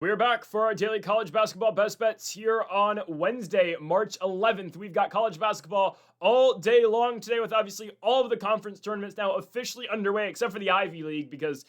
We're back for our daily college basketball best bets here on Wednesday, March 11th. We've got college basketball all day long today, with obviously all of the conference tournaments now officially underway, except for the Ivy League because,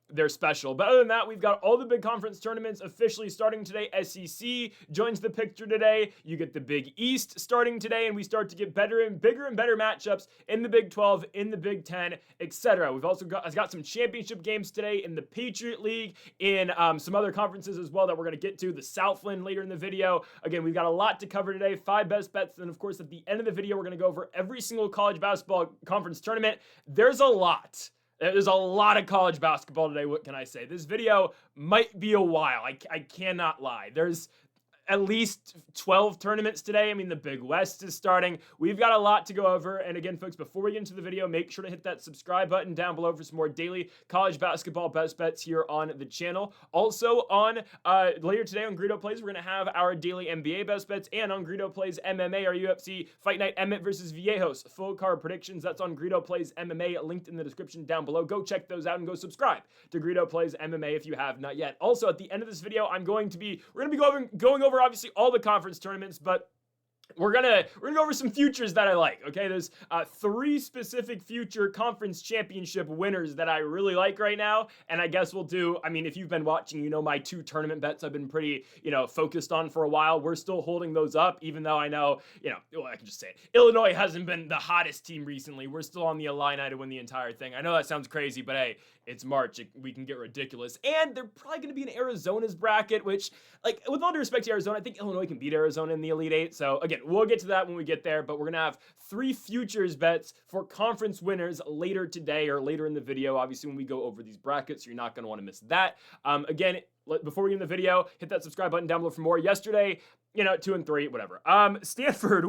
they're special. But other than that, we've got all the big conference tournaments officially starting today. SEC joins the picture today. You get the Big East starting today, and we start to get bigger and better matchups in the Big 12, in the Big 10, etc. We've also got some championship games today in the Patriot League, in some other conferences as well that we're going to get to, the Southland later in the video. Again, we've got a lot to cover today, 5 best bets, and of course at the end of the video we're going to go over every single college basketball conference tournament. There's a lot of college basketball today. What can I say? This video might be a while. I cannot lie. There's at least 12 tournaments today. I mean, the Big West is starting. We've got a lot to go over. And again, folks, before we get into the video, make sure to hit that subscribe button down below for some more daily college basketball best bets here on the channel. Also on later today on Greedo Plays, we're going to have our daily NBA best bets, and on Greedo Plays MMA, our UFC Fight Night Emmett versus Viejos full card predictions. That's on Greedo Plays MMA, linked in the description down below. Go check those out and go subscribe to Greedo Plays MMA if you have not yet. Also, at the end of this video, we're going to be going over obviously all the conference tournaments, but we're gonna go over some futures that I like. Okay, there's 3 specific future conference championship winners that I really like right now, and I guess we'll do. I mean, if you've been watching, you know my 2 tournament bets I've been pretty focused on for a while. We're still holding those up, even though I know I can just say it. Illinois hasn't been the hottest team recently. We're still on the Illini to win the entire thing. I know that sounds crazy, but hey, it's March. We can get ridiculous, and they're probably going to be in Arizona's bracket, which, like, with all due respect to Arizona, I think Illinois can beat Arizona in the Elite 8. So again, we'll get to that when we get there, but we're going to have 3 futures bets for conference winners later today, or later in the video, obviously, when we go over these brackets. So you're not going to want to miss that. Again, before we get in the video, hit that subscribe button down below for more. Yesterday, 2 and 3, whatever. Stanford,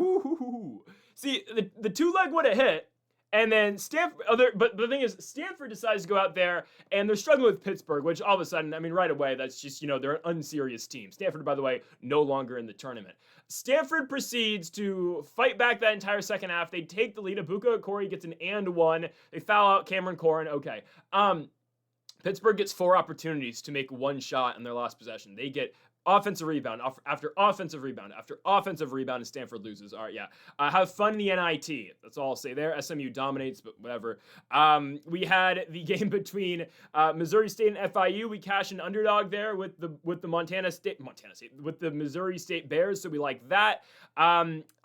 see, the 2-leg would have hit. And then Stanford, but the thing is, Stanford decides to go out there, and they're struggling with Pittsburgh, which all of a sudden, I mean, right away, that's just, they're an unserious team. Stanford, by the way, no longer in the tournament. Stanford proceeds to fight back that entire second half. They take the lead. Abuka Okori gets an and 1. They foul out Cameron Corrin. Okay. Pittsburgh gets 4 opportunities to make 1 shot in their last possession. They get offensive rebound after offensive rebound after offensive rebound, and Stanford loses. All right, yeah. Have fun in the NIT. That's all I'll say there. SMU dominates, but whatever. We had the game between Missouri State and FIU. We cashed an underdog there with the with the Missouri State Bears, so we like that.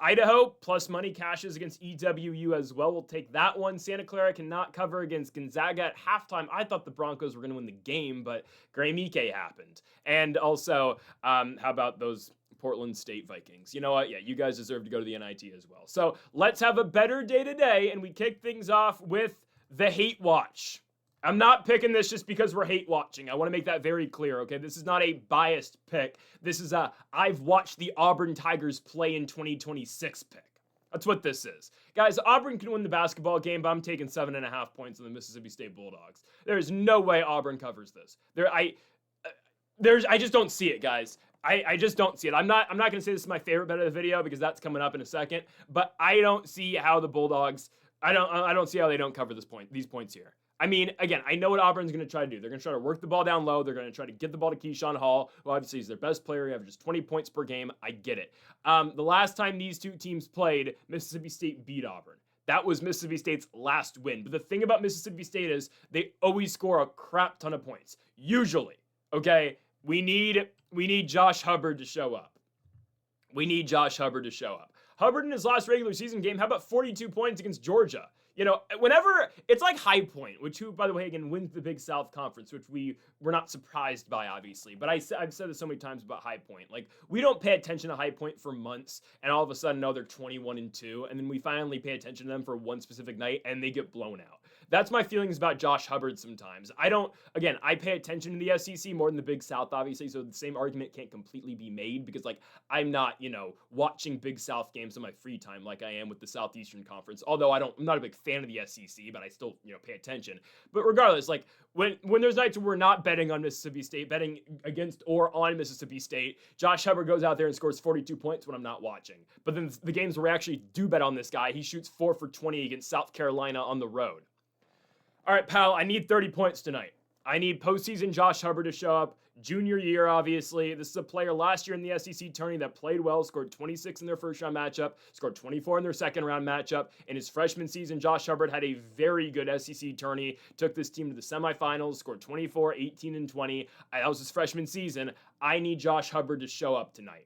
Idaho plus money cashes against EWU as well. We'll take that one. Santa Clara cannot cover against Gonzaga at halftime. I thought the Broncos were going to win the game, but Gray Mike happened. And also, how about those Portland State Vikings? You know what? Yeah, you guys deserve to go to the NIT as well. So let's have a better day today, and we kick things off with the hate watch. I'm not picking this just because we're hate watching. I want to make that very clear, okay? This is not a biased pick. This is I've watched the Auburn Tigers play in 2026 pick. That's what this is. Guys, Auburn can win the basketball game, but I'm taking 7.5 points on the Mississippi State Bulldogs. There is no way Auburn covers this. I just don't see it, guys. I just don't see it. I'm not going to say this is my favorite bet of the video because that's coming up in a second, but I don't see how the Bulldogs, I don't see how they don't cover these points here. I mean, again, I know what Auburn's going to try to do. They're going to try to work the ball down low. They're going to try to get the ball to Keyshawn Hall, who obviously is their best player. He averages 20 points per game. I get it. The last time these 2 teams played, Mississippi State beat Auburn. That was Mississippi State's last win. But the thing about Mississippi State is they always score a crap ton of points. Usually, okay? We need Josh Hubbard to show up. Hubbard in his last regular season game, how about 42 points against Georgia? Whenever it's like High Point, who, by the way, again, wins the Big South Conference, which we're not surprised by, obviously. But I've said this so many times about High Point. Like, we don't pay attention to High Point for months, and all of a sudden, they're 21-2, and then we finally pay attention to them for one specific night, and they get blown out. That's my feelings about Josh Hubbard sometimes. I pay attention to the SEC more than the Big South, obviously, so the same argument can't completely be made because, like, I'm not, watching Big South games in my free time like I am with the Southeastern Conference, although I'm not a big fan of the SEC, but I still, pay attention. But regardless, like, when there's nights where we're not betting on Mississippi State, betting against or on Mississippi State, Josh Hubbard goes out there and scores 42 points when I'm not watching. But then the games where we actually do bet on this guy, he shoots 4 for 20 against South Carolina on the road. All right, pal, I need 30 points tonight. I need postseason Josh Hubbard to show up. Junior year, obviously. This is a player last year in the SEC tourney that played well, scored 26 in their first round matchup, scored 24 in their second round matchup. In his freshman season, Josh Hubbard had a very good SEC tourney, took this team to the semifinals, scored 24, 18, and 20. That was his freshman season. I need Josh Hubbard to show up tonight.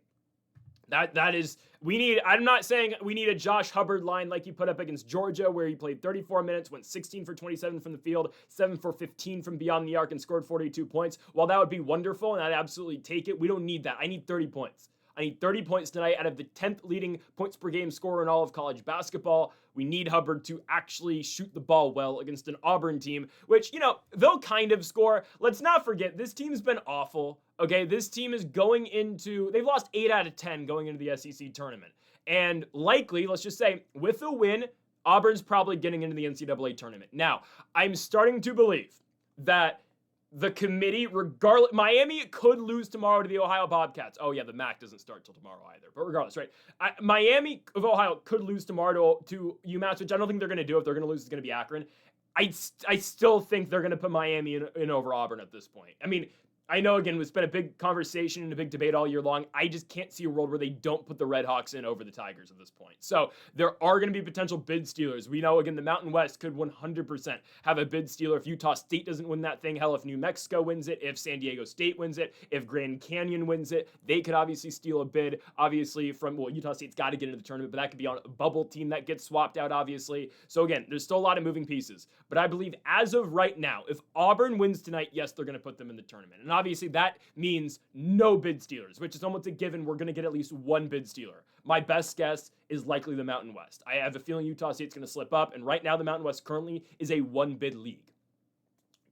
I'm not saying we need a Josh Hubbard line like he put up against Georgia, where he played 34 minutes, went 16 for 27 from the field, 7 for 15 from beyond the arc, and scored 42 points. While that would be wonderful, and I'd absolutely take it, we don't need that. I need 30 points. I need 30 points tonight out of the 10th leading points per game scorer in all of college basketball. We need Hubbard to actually shoot the ball well against an Auburn team, which, they'll kind of score. Let's not forget, this team's been awful. Okay, this team is they've lost 8 out of 10 going into the SEC tournament. And likely, let's just say, with a win, Auburn's probably getting into the NCAA tournament. Now, I'm starting to believe that the committee, regardless, Miami could lose tomorrow to the Ohio Bobcats. Oh yeah, the MEAC doesn't start till tomorrow either. But regardless, right? Miami of Ohio could lose tomorrow to UMass, which I don't think they're going to do. If they're going to lose, it's going to be Akron. I still think they're going to put Miami in over Auburn at this point. I mean, I know, again, it's been a big conversation and a big debate all year long. I just can't see a world where they don't put the Red Hawks in over the Tigers at this point. So there are going to be potential bid stealers. We know, again, the Mountain West could 100% have a bid stealer if Utah State doesn't win that thing. Hell, if New Mexico wins it, if San Diego State wins it, if Grand Canyon wins it, they could obviously steal a bid, obviously, Utah State's got to get into the tournament, but that could be on a bubble team that gets swapped out, obviously. So again, there's still a lot of moving pieces. But I believe as of right now, if Auburn wins tonight, yes, they're going to put them in the tournament. And obviously that means no bid stealers, which is almost a given. We're going to get at least one bid stealer. My best guess is likely the Mountain West. I have a feeling Utah State's going to slip up, and right now the Mountain West currently is a one-bid league.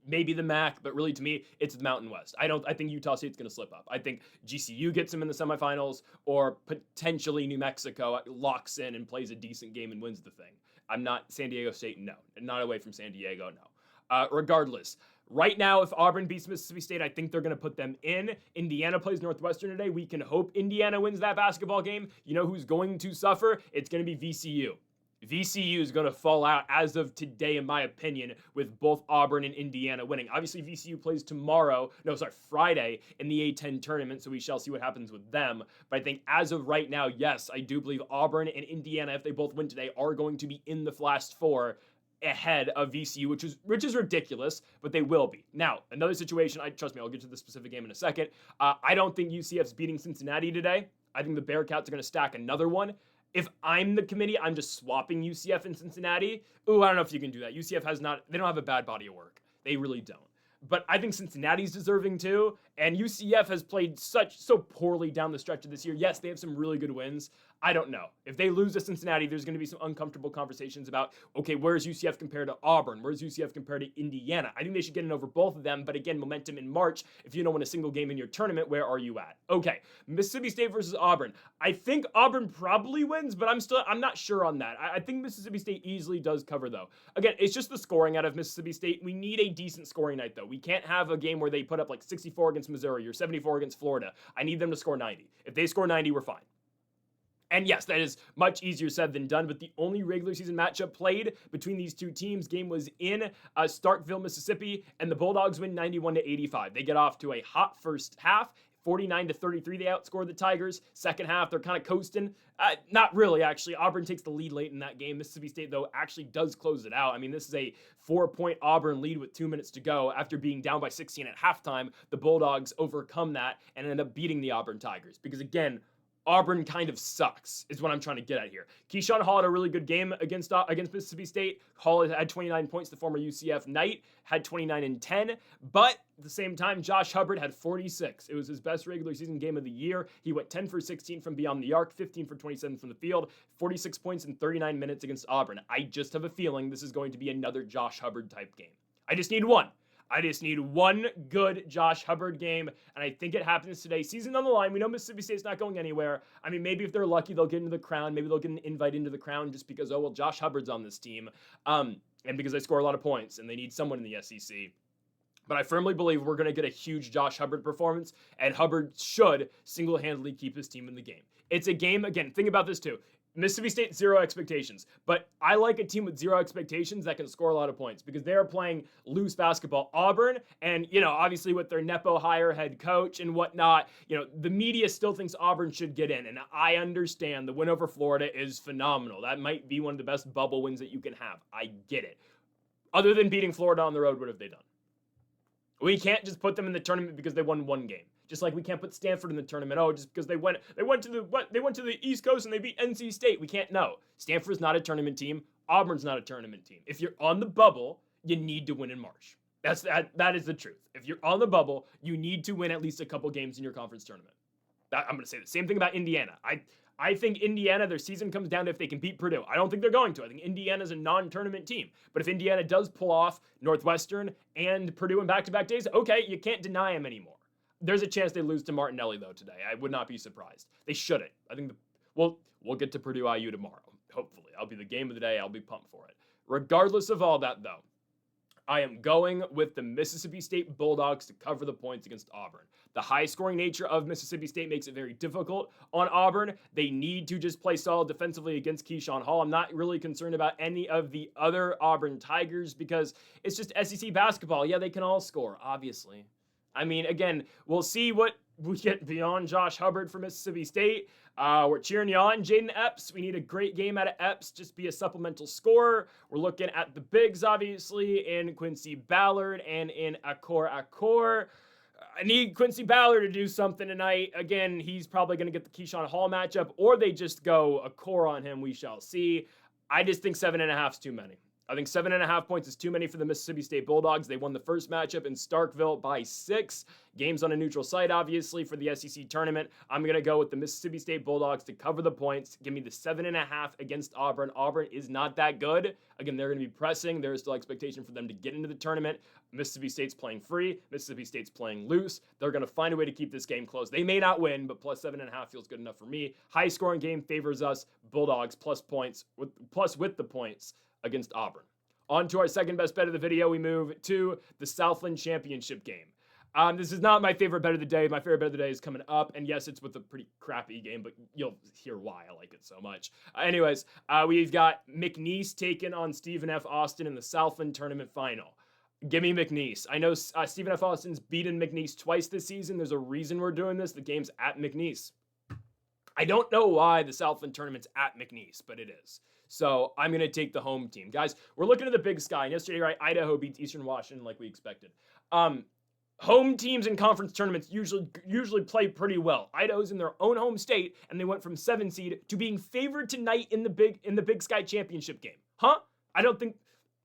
Maybe the MEAC, but really to me, it's the Mountain West. I think Utah State's going to slip up. I think GCU gets them in the semifinals, or potentially New Mexico locks in and plays a decent game and wins the thing. I'm not San Diego State, no. Not away from San Diego, no. Regardless, right now, if Auburn beats Mississippi State, I think they're going to put them in. Indiana plays Northwestern today. We can hope Indiana wins that basketball game. You know who's going to suffer? It's going to be VCU. VCU is going to fall out as of today, in my opinion, with both Auburn and Indiana winning. Obviously, VCU plays Friday in the A-10 tournament, so we shall see what happens with them. But I think as of right now, yes, I do believe Auburn and Indiana, if they both win today, are going to be in the Last Four ahead of VCU, which is ridiculous, but they will be. Now, another situation, trust me, I'll get to the specific game in a second. I don't think UCF's beating Cincinnati today. I think the Bearcats are going to stack another one. If I'm the committee, I'm just swapping UCF and Cincinnati. Ooh, I don't know if you can do that. UCF they don't have a bad body of work. They really don't. But I think Cincinnati's deserving too, and UCF has played so poorly down the stretch of this year. Yes, they have some really good wins. I don't know. If they lose to Cincinnati, there's going to be some uncomfortable conversations about, okay, where's UCF compared to Auburn? Where's UCF compared to Indiana? I think they should get in over both of them, but again, momentum in March. If you don't win a single game in your tournament, where are you at? Okay, Mississippi State versus Auburn. I think Auburn probably wins, but I'm not sure on that. I think Mississippi State easily does cover, though. Again, it's just the scoring out of Mississippi State. We need a decent scoring night, though. We can't have a game where they put up like 64 against Missouri or 74 against Florida. I need them to score 90. If they score 90, we're fine. And yes, that is much easier said than done, but the only regular season matchup played between these two teams, game was in Starkville, Mississippi, and the Bulldogs win 91-85. They get off to a hot first half. 49-33, they outscored the Tigers. Second half, they're kind of coasting. Not really, actually. Auburn takes the lead late in that game. Mississippi State, though, actually does close it out. I mean, this is a 4-point Auburn lead with 2 minutes to go. After being down by 16 at halftime, the Bulldogs overcome that and end up beating the Auburn Tigers. Because, again, Auburn kind of sucks, is what I'm trying to get at here. Keyshawn Hall had a really good game against Mississippi State. Hall had 29 points. The former UCF Knight had 29 and 10. But at the same time, Josh Hubbard had 46. It was his best regular season game of the year. He went 10 for 16 from beyond the arc, 15 for 27 from the field, 46 points in 39 minutes against Auburn. I just have a feeling this is going to be another Josh Hubbard type game. I just need one. I just need one good Josh Hubbard game, and I think it happens today. Season on the line. We know Mississippi State's not going anywhere. I mean, maybe if they're lucky, they'll get into the Crown. Maybe they'll get an invite into the Crown just because, oh, well, Josh Hubbard's on this team, and because they score a lot of points, and they need someone in the SEC. But I firmly believe we're going to get a huge Josh Hubbard performance, and Hubbard should single-handedly keep his team in the game. It's a game, again, think about this too. Mississippi State, 0 expectations. But I like a team with 0 expectations that can score a lot of points because they are playing loose basketball. Auburn, and, obviously with their Nepo hire head coach and whatnot, the media still thinks Auburn should get in. And I understand the win over Florida is phenomenal. That might be one of the best bubble wins that you can have. I get it. Other than beating Florida on the road, what have they done? We can't just put them in the tournament because they won one game. Just like we can't put Stanford in the tournament. Oh, just because they went to the East Coast and they beat NC State. We can't know. Stanford's not a tournament team. Auburn's not a tournament team. If you're on the bubble, you need to win in March. That is the truth. If you're on the bubble, you need to win at least a couple games in your conference tournament. I'm going to say the same thing about Indiana. I think Indiana, their season comes down to if they can beat Purdue. I don't think they're going to. I think Indiana's a non-tournament team. But if Indiana does pull off Northwestern and Purdue in back-to-back days, okay, you can't deny them anymore. There's a chance they lose to Martinelli, though, today. I would not be surprised. They shouldn't. I think we'll get to Purdue IU tomorrow, hopefully. I'll be the game of the day. I'll be pumped for it. Regardless of all that, though, I am going with the Mississippi State Bulldogs to cover the points against Auburn. The high-scoring nature of Mississippi State makes it very difficult on Auburn. They need to just play solid defensively against Keyshawn Hall. I'm not really concerned about any of the other Auburn Tigers because it's just SEC basketball. Yeah, they can all score, obviously. I mean, again, we'll see what we get beyond Josh Hubbard for Mississippi State. We're cheering you on, Jaden Epps. We need a great game out of Epps, just be a supplemental scorer. We're looking at the bigs, obviously, in Quincy Ballard and in Akor. I need Quincy Ballard to do something tonight. Again, he's probably going to get the Keyshawn Hall matchup, or they just go Akor on him. We shall see. I just think 7.5 is too many. I think 7.5 points is too many for the Mississippi State Bulldogs. They won the first matchup in Starkville by 6. Games on a neutral site, obviously, for the SEC tournament. I'm going to go with the Mississippi State Bulldogs to cover the points. Give me the 7.5 against Auburn. Auburn is not that good. Again, they're going to be pressing. There is still expectation for them to get into the tournament. Mississippi State's playing free. Mississippi State's playing loose. They're going to find a way to keep this game close. They may not win, but plus 7.5 feels good enough for me. High-scoring game favors us. Bulldogs plus with the points against Auburn. On to our second best bet of the video, we move to the Southland Championship game. This is not my favorite bet of the day. My favorite bet of the day is coming up, and yes, it's with a pretty crappy game, but you'll hear why I like it so much. Anyways, we've got McNeese taking on Stephen F. Austin in the Southland Tournament Final. Give me McNeese. I know Stephen F. Austin's beaten McNeese twice this season. There's a reason we're doing this. The game's at McNeese. I don't know why the Southland Tournament's at McNeese, but it is. So I'm going to take the home team. Guys, we're looking at the Big Sky. And yesterday, right, Idaho beats Eastern Washington like we expected. Home teams in conference tournaments usually play pretty well. Idaho's in their own home state, and they went from 7 seed to being favored tonight in the Big Sky Championship game. Huh?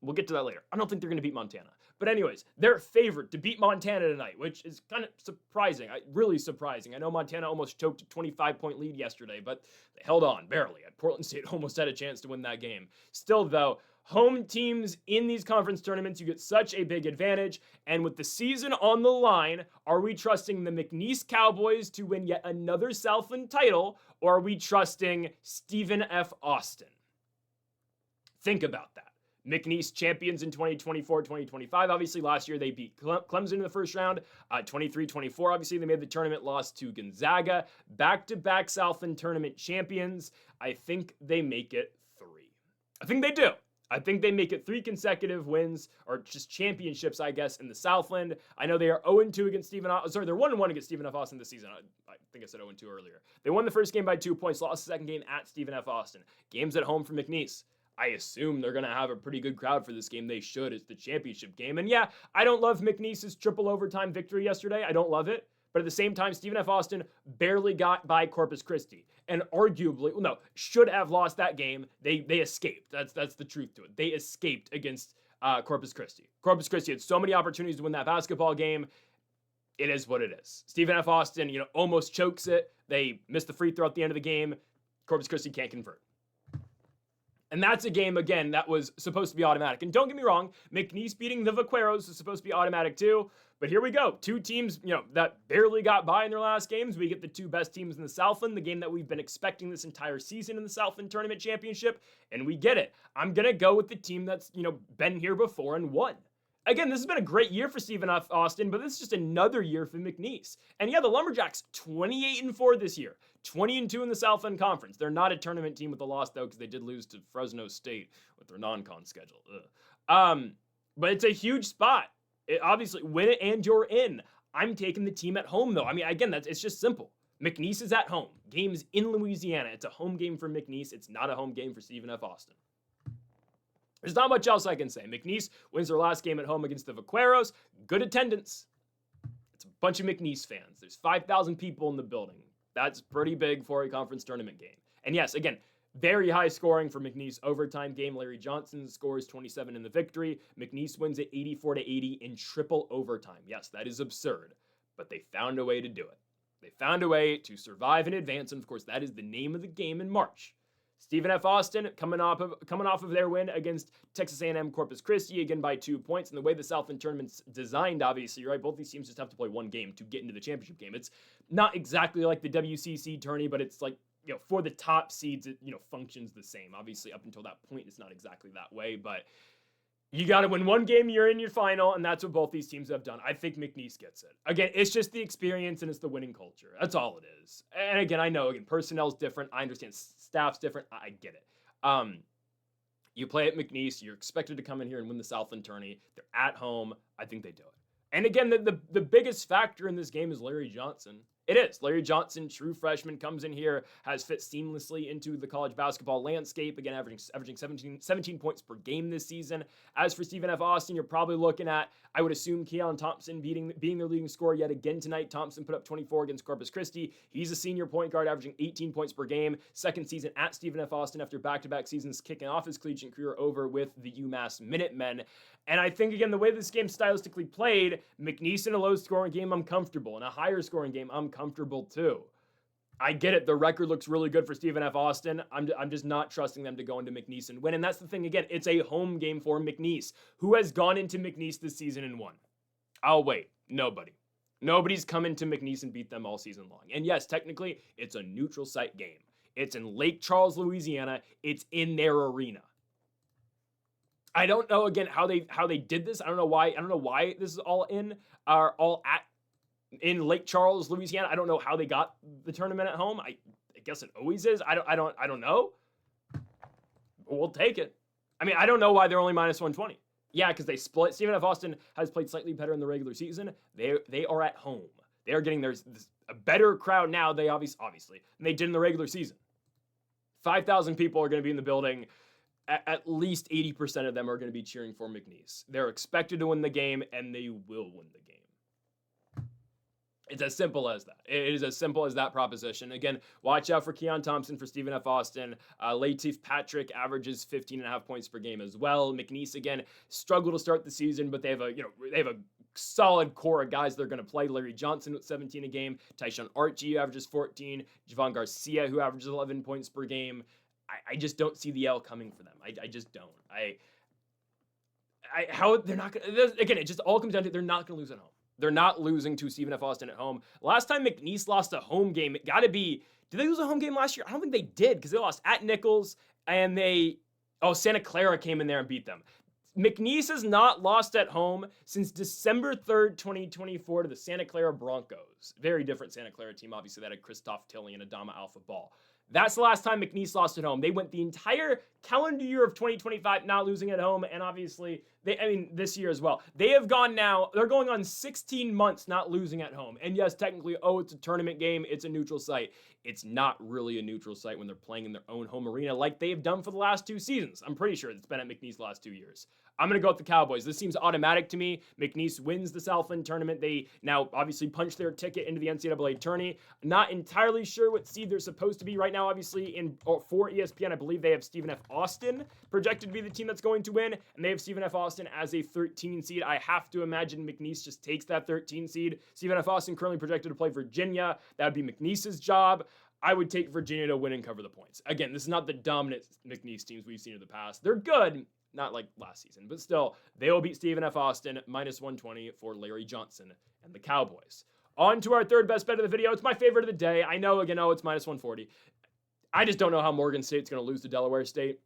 We'll get to that later. I don't think they're going to beat Montana. But anyways, they're favored to beat Montana tonight, which is kind of surprising, really surprising. I know Montana almost choked a 25-point lead yesterday, but they held on barely. Portland State almost had a chance to win that game. Still, though, home teams in these conference tournaments, you get such a big advantage. And with the season on the line, are we trusting the McNeese Cowboys to win yet another Southland title, or are we trusting Stephen F. Austin? Think about that. McNeese champions in 2024-2025. Obviously, last year they beat Clemson in the first round. 23-24, obviously, they made the tournament, lost to Gonzaga. Back-to-back Southland tournament champions. I think they make it 3. I think they do. I think they make it 3 consecutive wins, or just championships, I guess, in the Southland. I know they are 0-2 against they're 1-1 against Stephen F. Austin this season. I think I said 0-2 earlier. They won the first game by 2 points, lost the second game at Stephen F. Austin. Games at home for McNeese. I assume they're going to have a pretty good crowd for this game. They should. It's the championship game. And yeah, I don't love McNeese's triple overtime victory yesterday. I don't love it. But at the same time, Stephen F. Austin barely got by Corpus Christi. And arguably, should have lost that game. They escaped. That's the truth to it. They escaped against Corpus Christi. Corpus Christi had so many opportunities to win that basketball game. It is what it is. Stephen F. Austin, almost chokes it. They missed the free throw at the end of the game. Corpus Christi can't convert. And that's a game, again, that was supposed to be automatic. And don't get me wrong, McNeese beating the Vaqueros is supposed to be automatic too. But here we go. 2 teams, that barely got by in their last games. We get the 2 best teams in the Southland, the game that we've been expecting this entire season in the Southland Tournament Championship. And we get it. I'm going to go with the team that's, been here before and won. Again, this has been a great year for Stephen F. Austin, but this is just another year for McNeese. And yeah, the Lumberjacks, 28-4 this year, 20-2 in the Southland Conference. They're not a tournament team with a loss, though, because they did lose to Fresno State with their non-con schedule. But it's a huge spot. Obviously, win it and you're in. I'm taking the team at home, though. I mean, again, it's just simple. McNeese is at home. Game's in Louisiana. It's a home game for McNeese. It's not a home game for Stephen F. Austin. There's not much else I can say. McNeese wins their last game at home against the Vaqueros. Good attendance. It's a bunch of McNeese fans. There's 5,000 people in the building. That's pretty big for a conference tournament game. And yes, again, very high scoring for McNeese overtime game. Larry Johnson scores 27 in the victory. McNeese wins it 84-80 in triple overtime. Yes, that is absurd, but they found a way to do it. They found a way to survive and advance, and of course, that is the name of the game in March. Stephen F. Austin coming off of their win against Texas A&M Corpus Christi, again by 2 points. And the way the Southland tournament's designed, obviously, right? Both these teams just have to play one game to get into the championship game. It's not exactly like the WCC tourney, but it's like, for the top seeds, it, functions the same. Obviously, up until that point, it's not exactly that way, but you got to win one game, you're in your final, and that's what both these teams have done. I think McNeese gets it. Again, it's just the experience and it's the winning culture. That's all it is. And again, I know, personnel's different. I understand staff's different. I get it. You play at McNeese, you're expected to come in here and win the Southland tourney. They're at home. I think they do it. And again, the biggest factor in this game is Larry Johnson. It is. Larry Johnson, true freshman, comes in here, has fit seamlessly into the college basketball landscape, again, averaging 17 points per game this season. As for Stephen F. Austin, you're probably looking at, I would assume, Keon Thompson being their leading scorer yet again tonight. Thompson put up 24 against Corpus Christi. He's a senior point guard, averaging 18 points per game. Second season at Stephen F. Austin after back-to-back seasons, kicking off his collegiate career over with the UMass Minutemen. And I think, again, the way this game stylistically played, McNeese in a low-scoring game, I'm comfortable. In a higher-scoring game, I'm comfortable too. I get it. The record looks really good for Stephen F. Austin. I'm just not trusting them to go into McNeese and win. And that's the thing, again, it's a home game for McNeese. Who has gone into McNeese this season and won? I'll wait. Nobody. Nobody's come into McNeese and beat them all season long. And yes, technically, it's a neutral site game. It's in Lake Charles, Louisiana. It's in their arena. I don't know, again, how they did this. I don't know why this is all in Lake Charles, Louisiana. I don't know how they got the tournament at home. I guess it always is. I don't know. We'll take it. I mean, I don't know why they're only minus 120. Yeah, because they split. Stephen F. Austin has played slightly better in the regular season. They are at home. They are getting a better crowd now. They obviously than they did in the regular season. 5,000 people are going to be in the building. At least 80% of them are going to be cheering for McNeese. They're expected to win the game, and they will win the game. It's as simple as that. It is as simple as that proposition. Again, watch out for Keon Thompson for Stephen F. Austin. Latif Patrick averages 15.5 points per game as well. McNeese, again, struggled to start the season, but they have a solid core of guys they're going to play. Larry Johnson with 17 a game. Tyshawn Archie, who averages 14. Javon Garcia, who averages 11 points per game. I just don't see the L coming for them. I just don't. How they're not going to, again, it just all comes down to they're not going to lose at home. They're not losing to Stephen F. Austin at home. Last time McNeese lost a home game, it got to be, did they lose a home game last year? I don't think they did because they lost at Nichols and Santa Clara came in there and beat them. McNeese has not lost at home since December 3rd, 2024 to the Santa Clara Broncos. Very different Santa Clara team, obviously, that had Christoph Tilley and Adama Alpha Ball. That's the last time McNeese lost at home. They went the entire calendar year of 2025 not losing at home, and obviously, this year as well. They're going on 16 months not losing at home. And yes, technically, it's a tournament game, it's a neutral site. It's not really a neutral site when they're playing in their own home arena like they've done for the last 2 seasons. I'm pretty sure it's been at McNeese the last 2 years. I'm going to go with the Cowboys. This seems automatic to me. McNeese wins the Southland tournament. They now obviously punch their ticket into the NCAA tourney. Not entirely sure what seed they're supposed to be right now. Obviously, for ESPN, I believe they have Stephen F. Austin projected to be the team that's going to win, and they have Stephen F. Austin as a 13 seed. I have to imagine McNeese just takes that 13 seed. Stephen F. Austin currently projected to play Virginia. That would be McNeese's job. I would take Virginia to win and cover the points. Again, this is not the dominant McNeese teams we've seen in the past. They're good. Not like last season, but still, they will beat Stephen F. Austin, minus 120 for Larry Johnson and the Cowboys. On to our third best bet of the video. It's my favorite of the day. I know, again, it's minus 140. I just don't know how Morgan State's going to lose to Delaware State.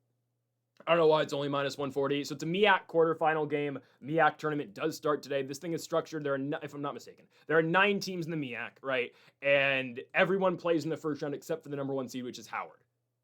I don't know why it's only minus 140. So it's a MEAC quarterfinal game. MEAC tournament does start today. This thing is structured. If I'm not mistaken, there are 9 teams in the MEAC, right? And everyone plays in the first round except for the number 1 seed, which is Howard.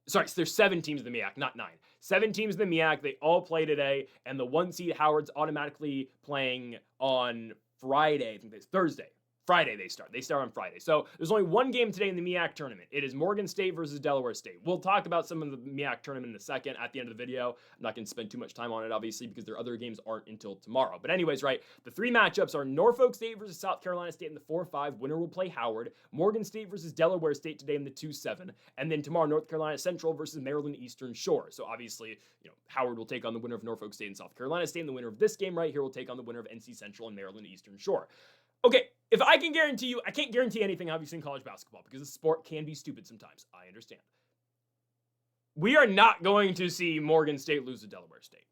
Sorry, so there's 7 teams in the MEAC, not 9. 7 teams in the MEAC. They all play today, and the 1 seed Howard's automatically playing on Friday. I think it's Thursday. Friday they start. They start on Friday. So there's only 1 game today in the MEAC tournament. It is Morgan State versus Delaware State. We'll talk about some of the MEAC tournament in a second at the end of the video. I'm not going to spend too much time on it, obviously, because their other games aren't until tomorrow. But anyways, right, the 3 matchups are Norfolk State versus South Carolina State in the 4-5. Winner will play Howard. Morgan State versus Delaware State today in the 2-7. And then tomorrow, North Carolina Central versus Maryland Eastern Shore. So obviously, Howard will take on the winner of Norfolk State and South Carolina State. And the winner of this game right here will take on the winner of NC Central and Maryland Eastern Shore. Okay, if I can guarantee you, I can't guarantee anything, obviously, in college basketball because the sport can be stupid sometimes. I understand. We are not going to see Morgan State lose to Delaware State.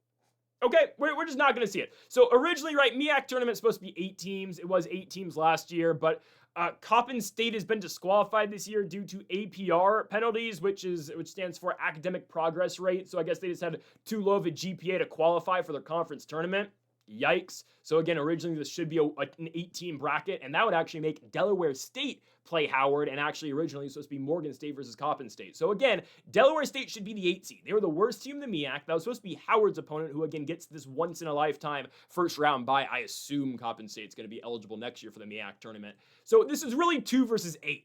Okay, we're just not going to see it. So originally, right, MEAC tournament supposed to be 8 teams. It was 8 teams last year, but Coppin State has been disqualified this year due to APR penalties, which stands for academic progress rate. So I guess they just had too low of a GPA to qualify for their conference tournament. Yikes. So again, originally this should be an 8-team bracket, and that would actually make Delaware State play Howard, and actually originally supposed to be Morgan State versus Coppin State. So again, Delaware State should be the 8 seed. They were the worst team in the MEAC. That was supposed to be Howard's opponent, who again gets this once-in-a-lifetime first round bye. I assume Coppin State's going to be eligible next year for the MEAC tournament. So this is really 2 versus 8.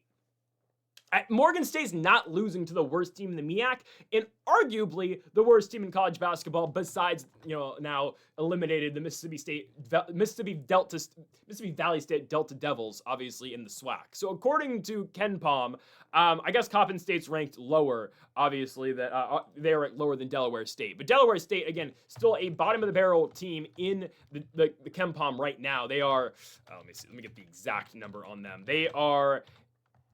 Morgan State's not losing to the worst team in the MEAC, and arguably the worst team in college basketball, besides now eliminated the Mississippi Valley State Delta Devils, obviously in the SWAC. So according to KenPom, I guess Coppin State's ranked lower. Obviously, that they're ranked lower than Delaware State, but Delaware State again still a bottom of the barrel team in the KenPom right now. They are. Let me see. Let me get the exact number on them. They are.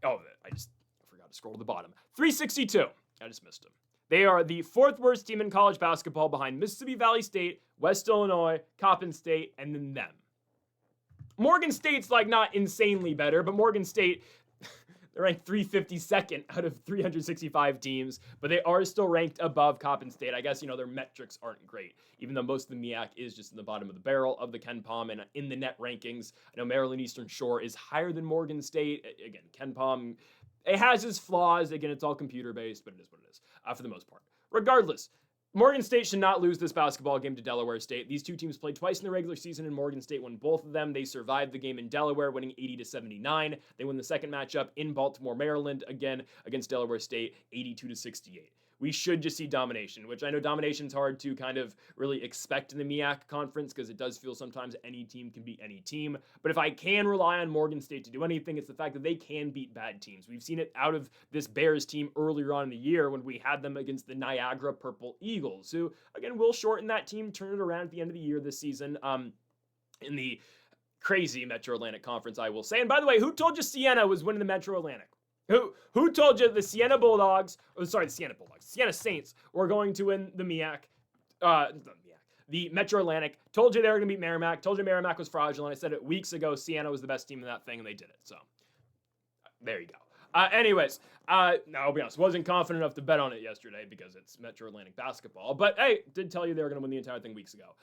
Oh, I just forgot to scroll to the bottom. 362. I just missed them. They are the 4th worst team in college basketball behind Mississippi Valley State, West Illinois, Coppin State, and then them. Morgan State's like not insanely better, but Morgan State, they're ranked 352nd out of 365 teams, but they are still ranked above Coppin State. I guess, their metrics aren't great, even though most of the MEAC is just in the bottom of the barrel of the KenPom and in the net rankings. I know Maryland Eastern Shore is higher than Morgan State. Again, KenPom, it has its flaws. Again, it's all computer-based, but it is what it is for the most part. Regardless, Morgan State should not lose this basketball game to Delaware State. These 2 teams played twice in the regular season, and Morgan State won both of them. They survived the game in Delaware, winning 80-79. They win the second matchup in Baltimore, Maryland, again against Delaware State, 82-68. We should just see domination, which I know domination's hard to kind of really expect in the MEAC conference because it does feel sometimes any team can beat any team. But if I can rely on Morgan State to do anything, it's the fact that they can beat bad teams. We've seen it out of this Bears team earlier on in the year when we had them against the Niagara Purple Eagles, who, again, will shorten that team, turn it around at the end of the year this season in the crazy Metro Atlantic Conference, I will say. And by the way, who told you Siena was winning the Metro Atlantic? Who told you the Siena Saints were going to win the MEAC, the Metro Atlantic? Told you they were going to beat Merrimack. Told you Merrimack was fraudulent. I said it weeks ago. Siena was the best team in that thing, and they did it. So there you go. Anyways, no, I'll be honest, wasn't confident enough to bet on it yesterday because it's Metro Atlantic basketball. But hey, did tell you they were going to win the entire thing weeks ago.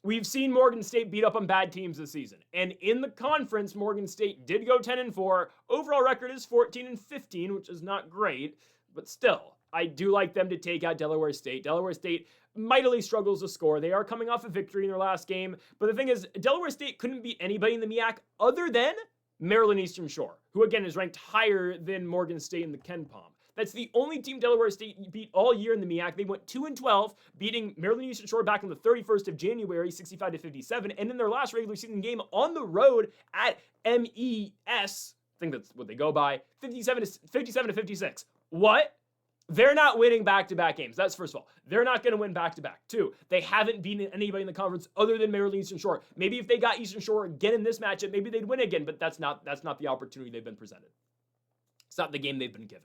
We've seen Morgan State beat up on bad teams this season. And in the conference, Morgan State did go 10-4. Overall record is 14-15, which is not great. But still, I do like them to take out Delaware State. Delaware State mightily struggles to score. They are coming off a victory in their last game. But the thing is, Delaware State couldn't beat anybody in the MEAC other than Maryland Eastern Shore, who again is ranked higher than Morgan State in the KenPom. That's the only team Delaware State beat all year in the MEAC. They went 2-12, beating Maryland Eastern Shore back on the 31st of January, 65-57. And in their last regular season game on the road at MES, I think that's what they go by, 57-56. What? They're not winning back-to-back games. That's first of all. They're not going to win back-to-back. 2, they haven't beaten anybody in the conference other than Maryland Eastern Shore. Maybe if they got Eastern Shore again in this matchup, maybe they'd win again, but that's not the opportunity they've been presented. It's not the game they've been given.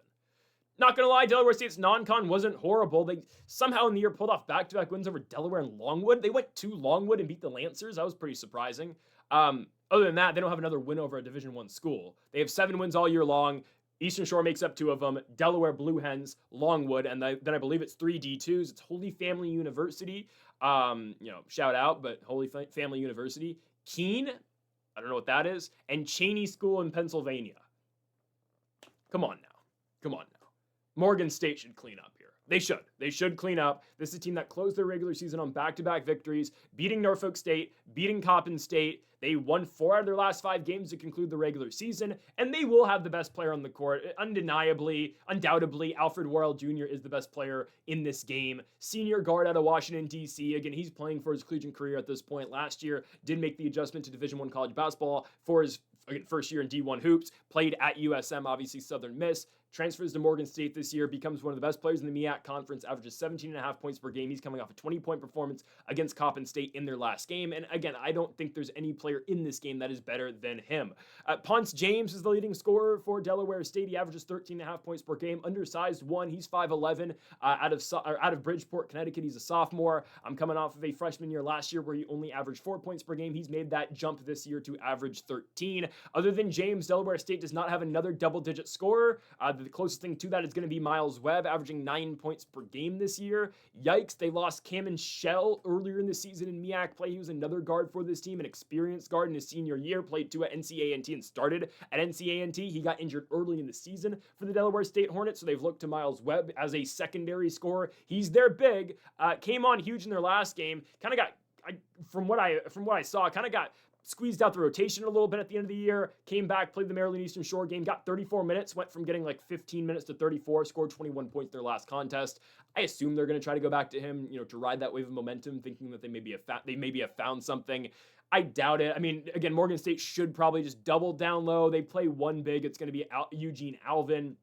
Not going to lie, Delaware State's non-con wasn't horrible. They somehow in the year pulled off back-to-back wins over Delaware and Longwood. They went to Longwood and beat the Lancers. That was pretty surprising. Other than that, they don't have another win over a Division I school. They have 7 wins all year long. Eastern Shore makes up 2 of them. Delaware Blue Hens, Longwood, and then I believe it's 3 D2s. It's Holy Family University. Shout out, but Holy Family University. Keene, I don't know what that is, and Cheney School in Pennsylvania. Come on now. Come on now. Morgan State should clean up here. They should. They should clean up. This is a team that closed their regular season on back-to-back victories, beating Norfolk State, beating Coppin State. They won 4 out of their last 5 games to conclude the regular season, and they will have the best player on the court. Undeniably, undoubtedly, Alfred Worrell Jr. is the best player in this game. Senior guard out of Washington, D.C. Again, he's playing for his collegiate career at this point. Last year, did make the adjustment to Division I college basketball for his first year in D1 hoops. Played at USM, obviously Southern Miss. Transfers to Morgan State this year, becomes one of the best players in the MEAC conference, averages 17.5 points per game. He's coming off a 20-point performance against Coppin State in their last game. And again, I don't think there's any player in this game that is better than him. Ponce James is the leading scorer for Delaware State. He averages 13.5 points per game. Undersized one. He's 5'11", out of Bridgeport, Connecticut. He's a sophomore. I'm coming off of a freshman year last year where he only averaged 4 points per game. He's made that jump this year to average 13. Other than James, Delaware State does not have another double-digit scorer. The closest thing to that is going to be Miles Webb, averaging 9 points per game this year. Yikes, they lost Cameron Shell earlier in the season in MEAC play. He was another guard for this team, an experienced guard in his senior year, played 2 at NCAA and started at NCAA. He got injured early in the season for the Delaware State Hornets, so they've looked to Miles Webb as a secondary scorer. He's their big, came on huge in their last game, kind of got, from what I saw, kind of got squeezed out the rotation a little bit at the end of the year, came back, played the Maryland Eastern Shore game, got 34 minutes, went from getting like 15 minutes to 34, scored 21 points their last contest. I assume they're going to try to go back to him, to ride that wave of momentum, thinking that they maybe have found something. I doubt it. I mean, again, Morgan State should probably just double down low. They play one big. It's going to be Eugene Alvin.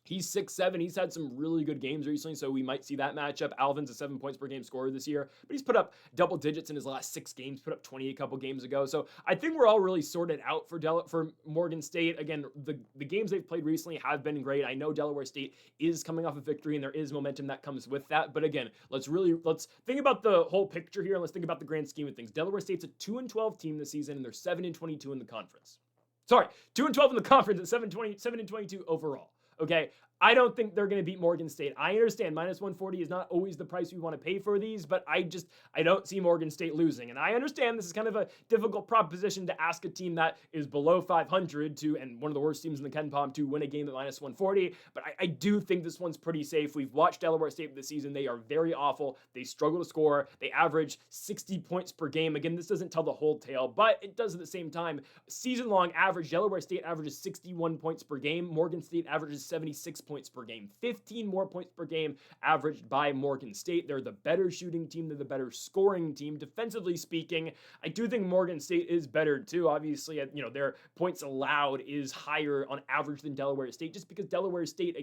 He's 6'7". He's had some really good games recently, so we might see that matchup. Alvin's a 7 points per game scorer this year, but he's put up double digits in his last 6 games, put up 20 a couple games ago. So I think we're all really sorted out for Morgan State. Again, the games they've played recently have been great. I know Delaware State is coming off a victory, and there is momentum that comes with that. But again, let's think about the whole picture here, and let's think about the grand scheme of things. Delaware State's a 2-12 team this season, and they're 7-22 in the conference. Sorry, 2-12 in the conference and 7-22 overall. Okay, I don't think they're going to beat Morgan State. I understand minus 140 is not always the price we want to pay for these, but I don't see Morgan State losing. And I understand this is kind of a difficult proposition to ask a team that is below 500 and one of the worst teams in the KenPom to win a game at minus 140. But I do think this one's pretty safe. We've watched Delaware State this season. They are very awful. They struggle to score. They average 60 points per game. Again, this doesn't tell the whole tale, but it does at the same time. Season-long average, Delaware State averages 61 points per game. Morgan State averages 76 points per game. 15 more points per game averaged by Morgan State. They're the better shooting team. They're the better scoring team. Defensively speaking, I do think Morgan State is better too. Obviously, their points allowed is higher on average than Delaware State, just because Delaware State's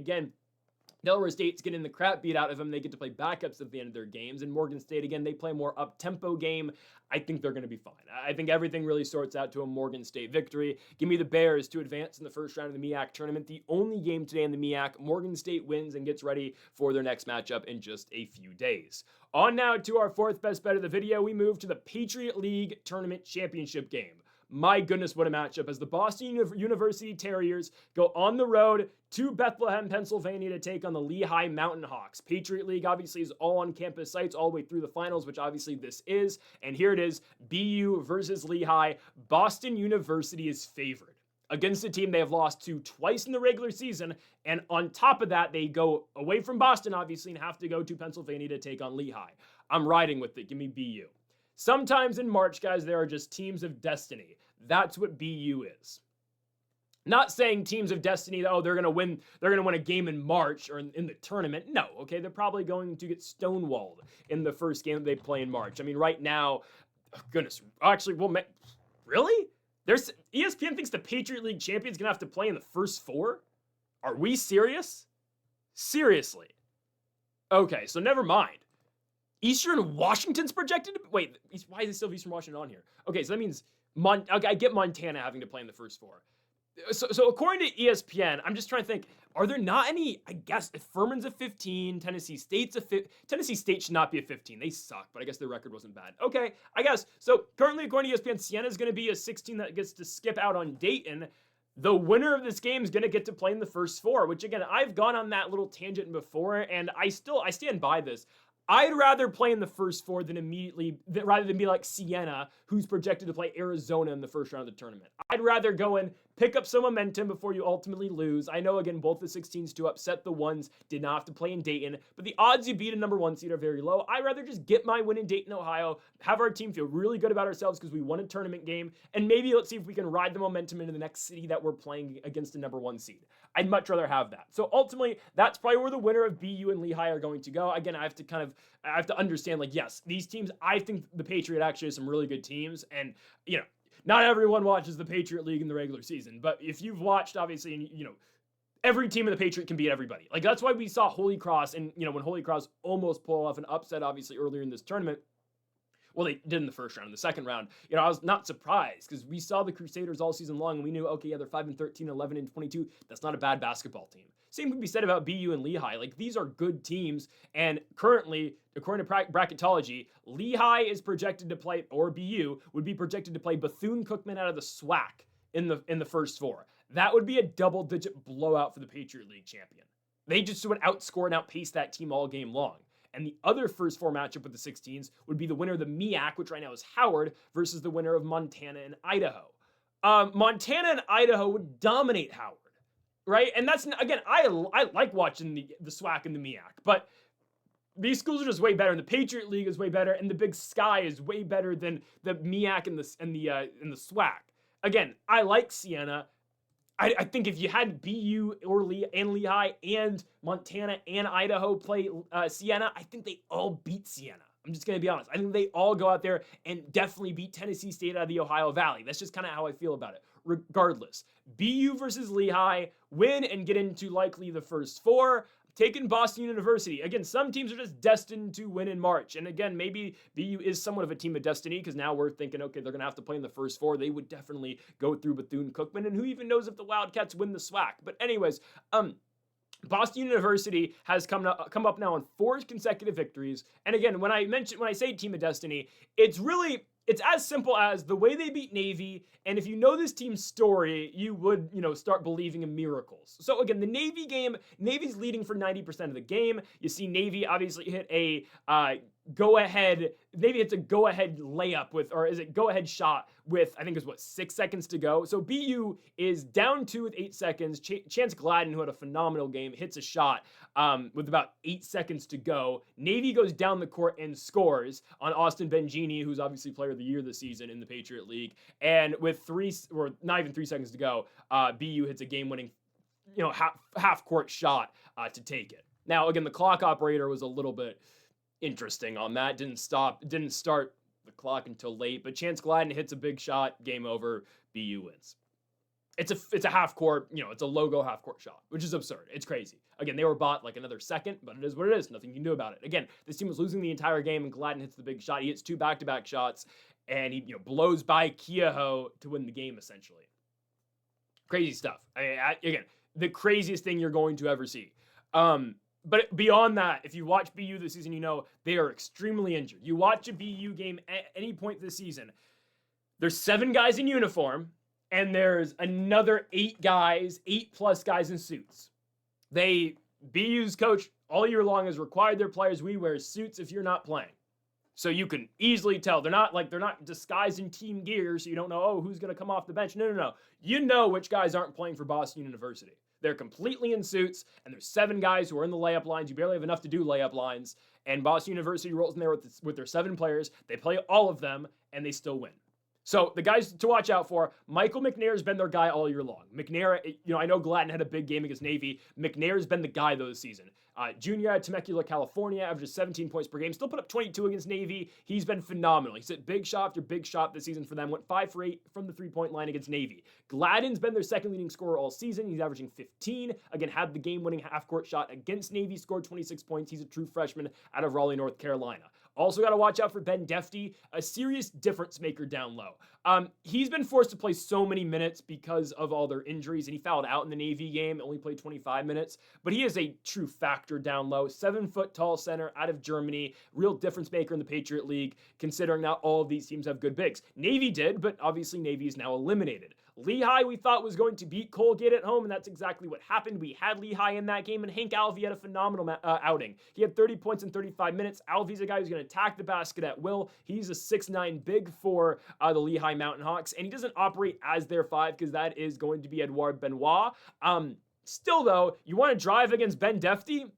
getting the crap beat out of them. They get to play backups at the end of their games. And Morgan State, again, they play a more up-tempo game. I think they're going to be fine. I think everything really sorts out to a Morgan State victory. Give me the Bears to advance in the first round of the MEAC tournament. The only game today in the MEAC. Morgan State wins and gets ready for their next matchup in just a few days. On now to our fourth best bet of the video. We move to the Patriot League Tournament Championship game. My goodness, what a matchup as the Boston University Terriers go on the road to Bethlehem, Pennsylvania to take on the Lehigh Mountain Hawks. Patriot League obviously is all on-campus sites all the way through the finals, which obviously this is. And here it is, BU versus Lehigh. Boston University is favored against a team they have lost to twice in the regular season. And on top of that, they go away from Boston, obviously, and have to go to Pennsylvania to take on Lehigh. I'm riding with it. Give me BU. Sometimes in March, guys, there are just teams of destiny. That's what BU is. Not saying teams of destiny, they're going to win a game in March or in the tournament. No, okay, they're probably going to get stonewalled in the first game that they play in March. I mean, right now, really? ESPN thinks the Patriot League champion's going to have to play in the first 4? Are we serious? Seriously. Okay, so never mind. Eastern Washington's projected to... Wait, why is it still Eastern Washington on here? Okay, so that means... I get Montana having to play in the first 4. So according to ESPN, I'm just trying to think, are there not any... I guess if Furman's a 15, Tennessee State's a 15... Tennessee State should not be a 15. They suck, but I guess their record wasn't bad. Okay, I guess. So currently, according to ESPN, Siena's going to be a 16 that gets to skip out on Dayton. the winner of this game is going to get to play in the first four, which again, I've gone on that little tangent before, and I stand by this. I'd rather play in the first four rather than be like Siena, who's projected to play Arizona in the first round of the tournament. I'd rather go and pick up some momentum before you ultimately lose. I know, again, both the 16s to upset the ones did not have to play in Dayton, but the odds you beat a number one seed are very low. I'd rather just get my win in Dayton, Ohio, have our team feel really good about ourselves because we won a tournament game, and maybe let's see if we can ride the momentum into the next city that we're playing against a number one seed. I'd much rather have that. So ultimately, that's probably where the winner of BU and Lehigh are going to go. Again, I have to understand, like, yes, these teams, I think the Patriot actually has some really good teams, and, you know, not everyone watches the Patriot League in the regular season, but if you've watched, obviously, and, you know, every team in the Patriot can beat everybody. Like, that's why we saw Holy Cross, and, you know, when Holy Cross almost pulled off an upset, obviously, earlier in this tournament, well, they did in the first round. In the second round, you know, I was not surprised because we saw the Crusaders all season long, and we knew, okay, yeah, they're 5-13, 11-22. That's not a bad basketball team. Same could be said about BU and Lehigh. Like, these are good teams, and currently, according to bracketology, Lehigh is projected to play, or BU would be projected to play Bethune-Cookman out of the SWAC in the first four. That would be a double-digit blowout for the Patriot League champion. They just would outscore and outpace that team all game long. And the other first four matchup with the 16s would be the winner of the MEAC, which right now is Howard, versus the winner of Montana and Idaho. Montana and Idaho would dominate Howard, right? And that's, again, I like watching the SWAC and the MEAC, but these schools are just way better, and the Patriot League is way better, and the Big Sky is way better than the MEAC and the SWAC. Again, I like Siena. I think if you had BU and Lehigh and Montana and Idaho play Siena, I think they all beat Siena. I'm just going to be honest. I think they all go out there and definitely beat Tennessee State out of the Ohio Valley. That's just kind of how I feel about it. Regardless, BU versus Lehigh, win and get into likely the first four. Taking Boston University. Again, some teams are just destined to win in March. And again, maybe BU is somewhat of a team of destiny because now we're thinking, okay, they're going to have to play in the first four. They would definitely go through Bethune-Cookman. And who even knows if the Wildcats win the SWAC. But anyways, Boston University has come up now on 4 consecutive victories. And again, when I say team of destiny, it's as simple as the way they beat Navy, and if you know this team's story, you would, start believing in miracles. So again, the Navy game, Navy's leading for 90% of the game. You see Navy obviously hit a Navy hits a go-ahead go-ahead shot with, I think it was 6 seconds to go. So BU is down 2 with 8 seconds. Chance Gladden, who had a phenomenal game, hits a shot with about 8 seconds to go. Navy goes down the court and scores on Austin Bengini, who's obviously player of the year this season in the Patriot League. And with not even 3 seconds to go, BU hits a game-winning, half-court shot to take it. Now, again, the clock operator was a little bit interesting on that. Didn't start the clock until late, but Chance Gladden hits a big shot, game over, BU wins. It's a half court, it's a logo half court shot, which is absurd. It's crazy. Again, they were bought like another second, but it is what it is. Nothing you can do about it. Again, this team was losing the entire game, and Gladden hits the big shot. He hits 2 back-to-back shots, and he blows by Kehoe to win the game, essentially. Crazy stuff. Again, the craziest thing you're going to ever see. But beyond that, if you watch BU this season, they are extremely injured. You watch a BU game at any point this season, there's 7 guys in uniform, and there's another 8 plus guys in suits. BU's coach all year long has required their players, we wear suits if you're not playing. So you can easily tell. They're not disguised in team gear, so you don't know, who's going to come off the bench. No. You know which guys aren't playing for Boston University. They're completely in suits, and there's 7 guys who are in the layup lines. You barely have enough to do layup lines, and Boston University rolls in there with their 7 players. They play all of them, and they still win. So the guys to watch out for, Michael McNair has been their guy all year long. McNair, I know Gladden had a big game against Navy. McNair has been the guy, though, this season. Junior out of Temecula, California, averages 17 points per game. Still put up 22 against Navy. He's been phenomenal. He's hit big shot after big shot this season for them. Went 5 for 8 from the three-point line against Navy. Gladden's been their second leading scorer all season. He's averaging 15. Again, had the game-winning half-court shot against Navy. Scored 26 points. He's a true freshman out of Raleigh, North Carolina. Also got to watch out for Ben Defty, a serious difference maker down low. He's been forced to play so many minutes because of all their injuries, and he fouled out in the Navy game, only played 25 minutes. But he is a true factor down low. 7-foot tall center out of Germany, real difference maker in the Patriot League, considering not all of these teams have good bigs. Navy did, but obviously Navy is now eliminated. Lehigh, we thought, was going to beat Colgate at home, and that's exactly what happened. We had Lehigh in that game, and Hank Alvey had a phenomenal outing. He had 30 points in 35 minutes. Alvey's a guy who's going to attack the basket at will. He's a 6'9" big for the Lehigh Mountain Hawks, and he doesn't operate as their 5 because that is going to be Edouard Benoit. Still, though, you want to drive against Ben Defty?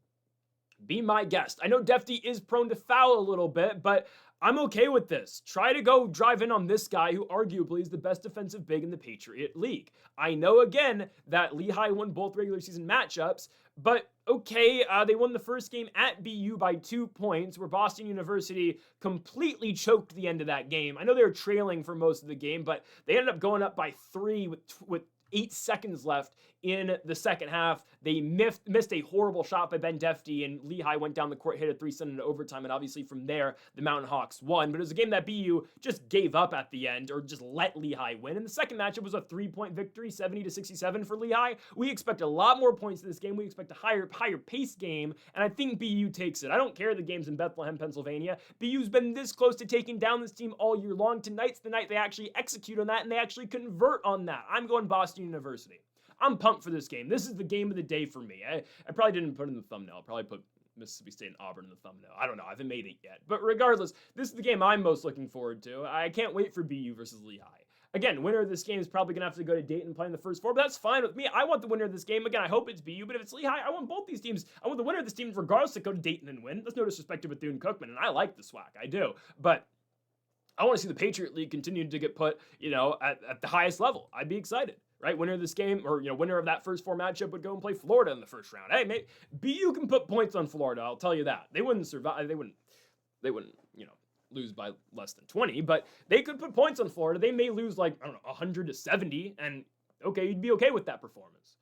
Be my guest. I know Defty is prone to foul a little bit, but I'm okay with this. Try to go drive in on this guy who arguably is the best defensive big in the Patriot League. I know, again, that Lehigh won both regular season matchups, but okay, they won the first game at BU by 2 points, where Boston University completely choked the end of that game. I know they were trailing for most of the game, but they ended up going up by 3 with 8 seconds left in the second half. They missed a horrible shot by Ben Defty, and Lehigh went down the court, hit a 3, sent into overtime, and obviously from there, the Mountain Hawks won. But it was a game that BU just gave up at the end, or just let Lehigh win. And the second matchup was a 3-point victory, 70-67 for Lehigh. We expect a lot more points in this game. We expect a higher pace game, and I think BU takes it. I don't care the game's in Bethlehem, Pennsylvania. BU's been this close to taking down this team all year long. Tonight's the night they actually execute on that, and they actually convert on that. I'm going Boston University. I'm pumped for this game. This is the game of the day for me. I probably didn't put it in the thumbnail. I'll probably put Mississippi State and Auburn in the thumbnail. I don't know. I haven't made it yet. But regardless, this is the game I'm most looking forward to. I can't wait for BU versus Lehigh. Again, winner of this game is probably going to have to go to Dayton and play in the first 4, but that's fine with me. I want the winner of this game. Again, I hope it's BU, but if it's Lehigh, I want both these teams. I want the winner of this team, regardless, to go to Dayton and win. That's no disrespect to Bethune-Cookman, and I like the SWAC. I do. But I want to see the Patriot League continue to get put, at the highest level. I'd be excited. Right, winner of this game, or winner of that first 4 matchup would go and play Florida in the first round. Hey, mate, BU can put points on Florida. I'll tell you that. They wouldn't survive. They wouldn't, lose by less than 20. But they could put points on Florida. They may lose 100-70, and okay, you'd be okay with that performance.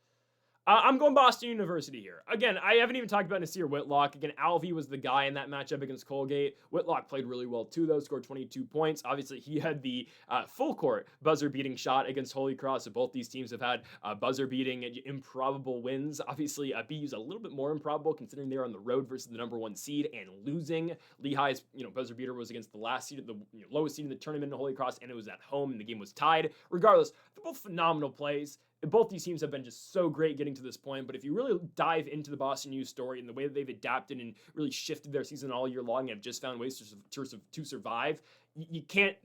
I'm going Boston University here. Again, I haven't even talked about Nasir Whitlock. Again, Alvey was the guy in that matchup against Colgate. Whitlock played really well too, though, scored 22 points. Obviously, he had the full court buzzer-beating shot against Holy Cross. So both these teams have had buzzer-beating improbable wins. Obviously, BU's a little bit more improbable considering they're on the road versus the number 1 seed and losing. Lehigh's buzzer-beater was against the last seed, the lowest seed in the tournament in Holy Cross, and it was at home, and the game was tied. Regardless, they're both phenomenal plays. Both these teams have been just so great getting to this point, but if you really dive into the Boston U story and the way that they've adapted and really shifted their season all year long and have just found ways to survive, you can't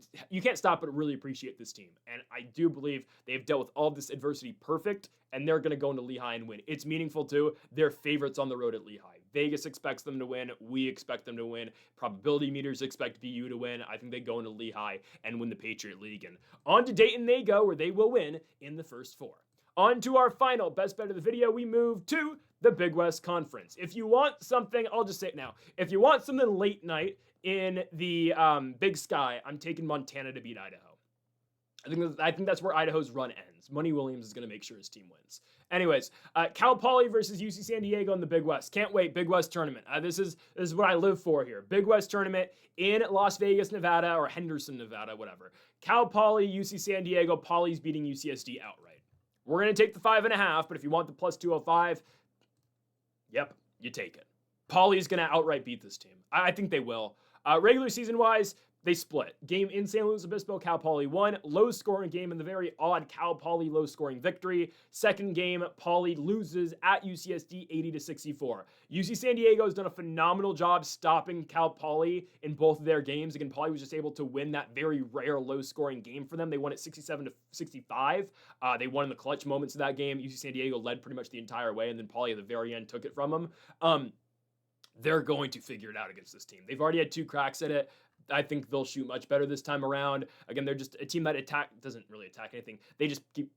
stop but really appreciate this team. And I do believe they've dealt with all of this adversity perfect, and they're going to go into Lehigh and win. It's meaningful too. They're favorites on the road at Lehigh. Vegas expects them to win. We expect them to win. Probability meters expect BU to win. I think they go into Lehigh and win the Patriot League. And on to Dayton they go, where they will win in the first 4. On to our final best bet of the video, we move to the Big West Conference. If you want something, I'll just say it now. If you want something late night in the Big Sky, I'm taking Montana to beat Idaho. I think that's where Idaho's run ends. Money Williams is going to make sure his team wins. Anyways, Cal Poly versus UC San Diego in the Big West. Can't wait. Big West tournament. This is what I live for here. Big West tournament in Las Vegas, Nevada, or Henderson, Nevada, whatever. Cal Poly, UC San Diego. Poly's beating UCSD outright. We're going to take the 5.5, but if you want the plus 205, yep, you take it. Poly's going to outright beat this team. I think they will. Regular season-wise, they split. Game in San Luis Obispo, Cal Poly won. Low-scoring game in the very odd Cal Poly low-scoring victory. Second game, Poly loses at UCSD 80-64. UC San Diego has done a phenomenal job stopping Cal Poly in both of their games. Again, Poly was just able to win that very rare low-scoring game for them. They won it 67-65. They won in the clutch moments of that game. UC San Diego led pretty much the entire way, and then Poly at the very end took it from them. They're going to figure it out against this team. They've already had 2 cracks at it. I think they'll shoot much better this time around. Again, they're just a team that doesn't really attack anything. They just keep,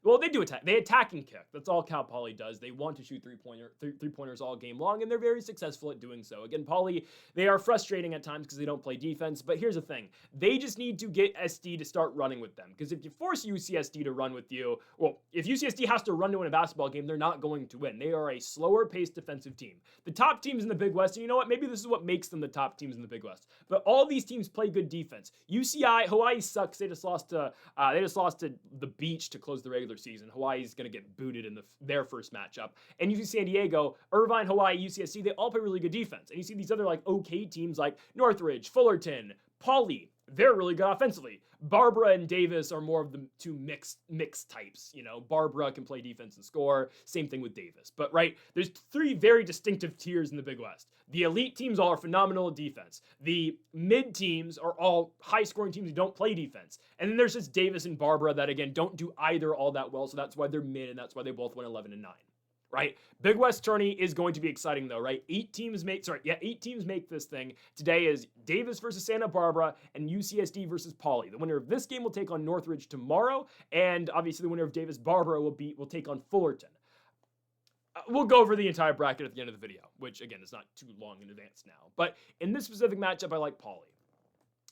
well, they do attack. They attack and kick. That's all Cal Poly does. They want to shoot three-pointers all game long, and they're very successful at doing so. Again, Poly, they are frustrating at times because they don't play defense, but here's the thing. They just need to get SD to start running with them, because if you force UCSD to run with you, well, if UCSD has to run to win a basketball game, they're not going to win. They are a slower-paced defensive team. The top teams in the Big West, and you know what? Maybe this is what makes them the top teams in the Big West, but all these teams play good defense. Hawaii sucks. They just lost to the Beach to close the regular season. Hawaii's going to get booted in their first matchup. And UC San Diego, Irvine, Hawaii, UCSC, they all play really good defense. And you see these other okay teams like Northridge, Fullerton, Poly, they're really good offensively. Barbara and Davis are more of the two mixed types. Barbara can play defense and score. Same thing with Davis. But there's three very distinctive tiers in the Big West. The elite teams all are phenomenal at defense. The mid teams are all high-scoring teams who don't play defense. And then there's just Davis and Barbara that, again, don't do either all that well, so that's why they're mid, and that's why they both went 11-9. Right? Big West tourney is going to be exciting though, right? 8 teams make this thing. Today is Davis versus Santa Barbara and UCSD versus Pauley. The winner of this game will take on Northridge tomorrow, and obviously the winner of Davis Barbara will take on Fullerton. We'll go over the entire bracket at the end of the video, which again is not too long in advance now. But in this specific matchup, I like Pauley.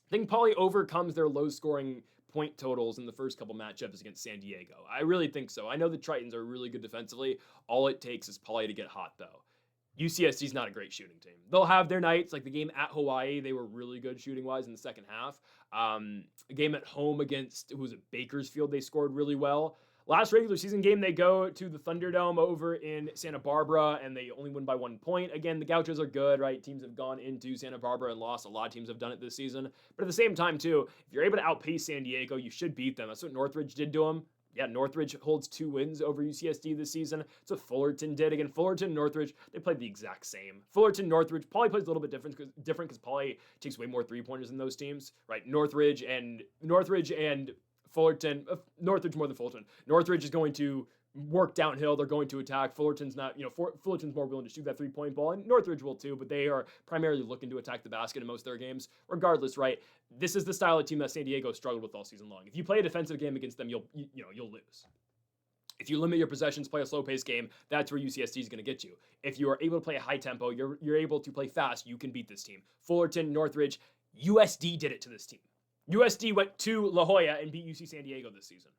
I think Pauley overcomes their low-scoring point totals in the first couple matchups against San Diego. I really think so. I know the Tritons are really good defensively. All it takes is Pauley to get hot, though. UCSD's not a great shooting team. They'll have their nights, like the game at Hawaii, they were really good shooting-wise in the second half. A game at home against, Bakersfield, they scored really well. Last regular season game, they go to the Thunderdome over in Santa Barbara, and they only win by 1 point. Again, the Gauchos are good, right? Teams have gone into Santa Barbara and lost. A lot of teams have done it this season. But at the same time, too, if you're able to outpace San Diego, you should beat them. That's what Northridge did to them. Yeah, Northridge holds 2 wins over UCSD this season. That's what Fullerton did. Again, Fullerton, Northridge, they played the exact same. Fullerton, Northridge, Pauley plays a little bit different because Pauley takes way more three-pointers than those teams, right? Northridge and Fullerton, Northridge more than Fullerton. Northridge is going to work downhill. They're going to attack. Fullerton's not, Fullerton's more willing to shoot that three-point ball, and Northridge will too, but they are primarily looking to attack the basket in most of their games. Regardless, right? This is the style of team that San Diego struggled with all season long. If you play a defensive game against them, you'll lose. If you limit your possessions, play a slow-paced game, that's where UCSD is going to get you. If you are able to play a high tempo, you're able to play fast, you can beat this team. Fullerton, Northridge, USD did it to this team. USD went to La Jolla and beat UC San Diego this season.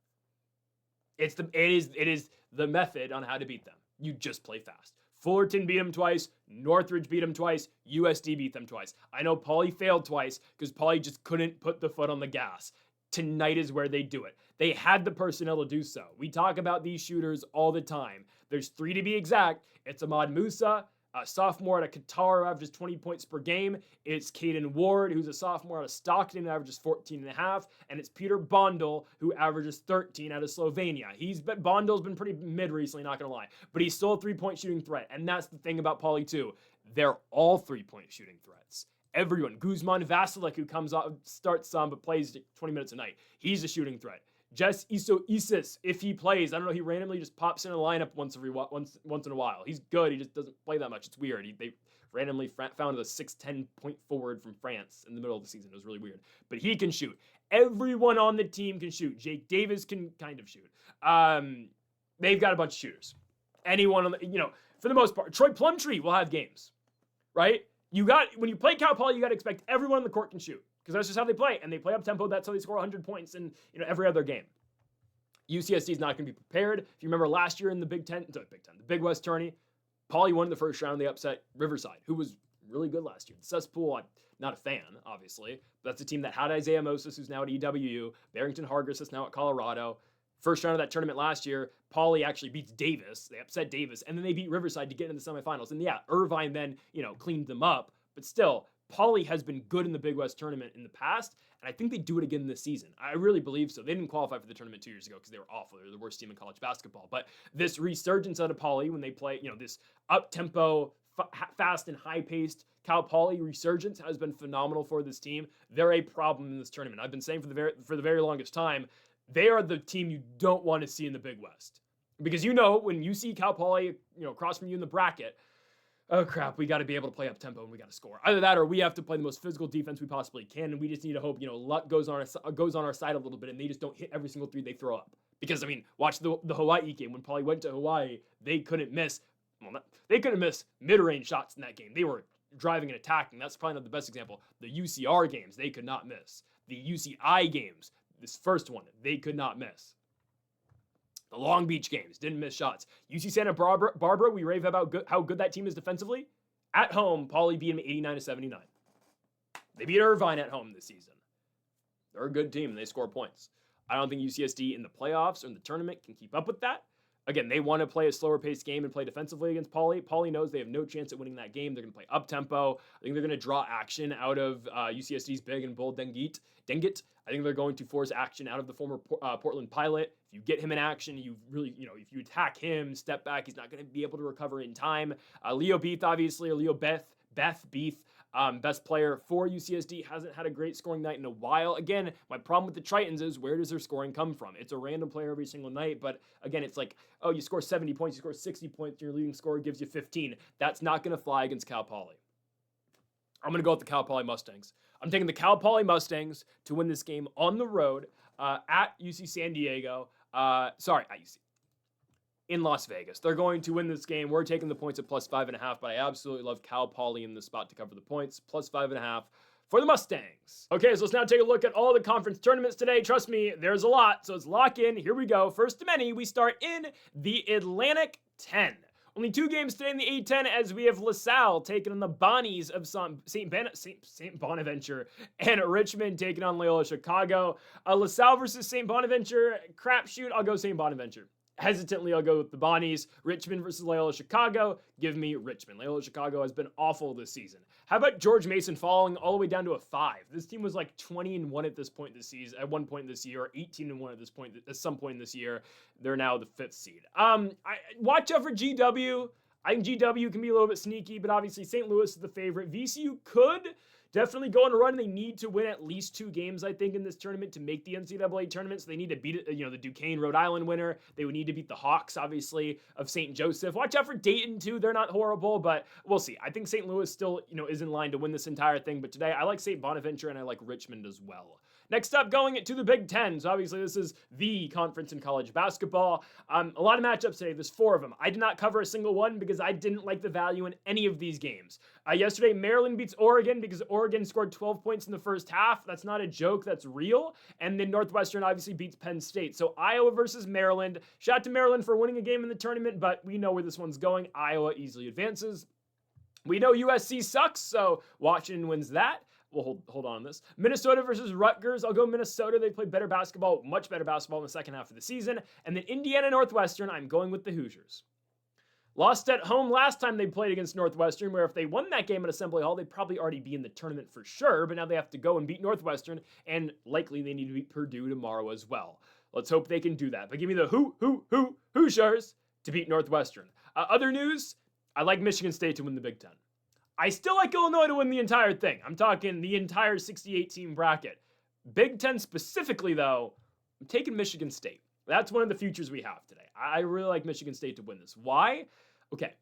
It is the method on how to beat them. You just play fast. Fullerton beat them twice. Northridge beat them twice. USD beat them twice. I know Pauley failed twice because Pauley just couldn't put the foot on the gas. Tonight is where they do it. They had the personnel to do so. We talk about these shooters all the time. There's 3 to be exact. It's Ahmad Musa, a sophomore out of Qatar, who averages 20 points per game. It's Caden Ward, who's a sophomore out of Stockton, who averages 14.5. And it's Peter Bondel, who averages 13 out of Slovenia. Bondel's been pretty mid recently, not going to lie. But he's still a three-point shooting threat. And that's the thing about Pauley, too. They're all three-point shooting threats. Everyone. Guzman Vasilik, who comes off, starts some, but plays 20 minutes a night. He's a shooting threat. Jess Isis, if he plays, I don't know, he randomly just pops in a lineup once in a while. He's good, he just doesn't play that much. It's weird. They randomly found a 6'10" point forward from France in the middle of the season. It was really weird. But he can shoot. Everyone on the team can shoot. Jake Davis can kind of shoot. They've got a bunch of shooters. Anyone on the, for the most part, Troy Plumtree will have games, right? When you play Cal Poly, you got to expect everyone on the court can shoot. Because that's just how they play, and they play up tempo. That's how they score 100 points in every other game. UCSD is not going to be prepared. If you remember last year in the the Big West tourney, Pauley won the first round. They upset Riverside, who was really good last year. The Cesspool, I'm not a fan, obviously, but that's a team that had Isaiah Moses, who's now at EWU, Barrington Hargis is now at Colorado. First round of that tournament last year, Pauley actually beats Davis. They upset Davis, and then they beat Riverside to get into the semifinals. And yeah, Irvine then cleaned them up, but still. Pauley has been good in the Big West tournament in the past, and I think they do it again this season. I really believe so. They didn't qualify for the tournament 2 years ago because they were awful. They were the worst team in college basketball. But this resurgence out of Pauley when they play, this up-tempo, fast and high-paced Cal Poly resurgence has been phenomenal for this team. They're a problem in this tournament. I've been saying for the very longest time, they are the team you don't want to see in the Big West. Because when you see Cal Poly, across from you in the bracket, oh crap, we got to be able to play up tempo and we got to score. Either that or we have to play the most physical defense we possibly can, and we just need to hope, luck goes on our side a little bit and they just don't hit every single 3 they throw up. Because, watch the Hawaii game. When Pauley went to Hawaii, they couldn't miss mid-range shots in that game. They were driving and attacking. That's probably not the best example. The UCR games, they could not miss. The UCI games, this first one, they could not miss. The Long Beach games, didn't miss shots. UC Santa Barbara, we rave about how good that team is defensively. At home, Pauley beat them 89-79. They beat Irvine at home this season. They're a good team, and they score points. I don't think UCSD in the playoffs or in the tournament can keep up with that. Again, they want to play a slower paced game and play defensively against Pauley. Pauley knows they have no chance at winning that game. They're going to play up tempo. I think they're going to draw action out of UCSD's big and bold Dengit. I think they're going to force action out of the former Portland Pilot. If you get him in action, you really, if you attack him, step back, he's not going to be able to recover in time. Leo Beath, obviously, or Leo Beath, best player for UCSD, hasn't had a great scoring night in a while. Again, my problem with the Tritons is, where does their scoring come from? It's a random player every single night, but again, it's like, oh, you score 70 points, you score 60 points, your leading scorer gives you 15. That's not going to fly against Cal Poly. I'm going to go with the Cal Poly Mustangs. I'm taking the Cal Poly Mustangs to win this game on the road at UC San Diego. At UC. In Las Vegas. They're going to win this game. We're taking the points at +5.5, but I absolutely love Cal Poly in the spot to cover the points. +5.5 for the Mustangs. Okay, so let's now take a look at all the conference tournaments today. Trust me, there's a lot, so let's lock in. Here we go. First of many, we start in the Atlantic 10. Only 2 games today in the A10 as we have LaSalle taking on the Bonnies of St. Bonaventure and Richmond taking on Loyola Chicago. LaSalle versus St. Bonaventure, crapshoot, I'll go St. Bonaventure. Hesitantly, I'll go with the Bonnies. Richmond versus Loyola Chicago. Give me Richmond. Loyola Chicago has been awful this season. How about George Mason falling all the way down to a 5? This team was like 20-1 at this point this season, at one point this year, or 18-1 at this point, at some point this year. They're now the 5th seed. Watch out for GW. I think GW can be a little bit sneaky, but obviously St. Louis is the favorite. VCU could definitely go on a run. They need to win at least 2 games, I think, in this tournament to make the NCAA tournament. So they need to beat, the Duquesne, Rhode Island winner. They would need to beat the Hawks, obviously, of St. Joseph. Watch out for Dayton, too. They're not horrible, but we'll see. I think St. Louis still, is in line to win this entire thing. But today, I like St. Bonaventure and I like Richmond as well. Next up, going to the Big Ten. So obviously, this is the conference in college basketball. A lot of matchups today. There's 4 of them. I did not cover a single one because I didn't like the value in any of these games. Yesterday, Maryland beats Oregon because Oregon scored 12 points in the first half. That's not a joke. That's real. And then Northwestern obviously beats Penn State. So Iowa versus Maryland. Shout out to Maryland for winning a game in the tournament, but we know where this one's going. Iowa easily advances. We know USC sucks, so Washington wins that. We'll hold on this. Minnesota versus Rutgers. I'll go Minnesota. They played better basketball, much better basketball in the second half of the season. And then Indiana Northwestern, I'm going with the Hoosiers. Lost at home last time they played against Northwestern, where if they won that game at Assembly Hall, they'd probably already be in the tournament for sure, but now they have to go and beat Northwestern, and likely they need to beat Purdue tomorrow as well. Let's hope they can do that. But give me the Hoosiers to beat Northwestern. Other news, I like Michigan State to win the Big Ten. I still like Illinois to win the entire thing. I'm talking the entire 68-team bracket. Big Ten specifically, though, I'm taking Michigan State. That's one of the futures we have today. I really like Michigan State to win this. Why? Okay,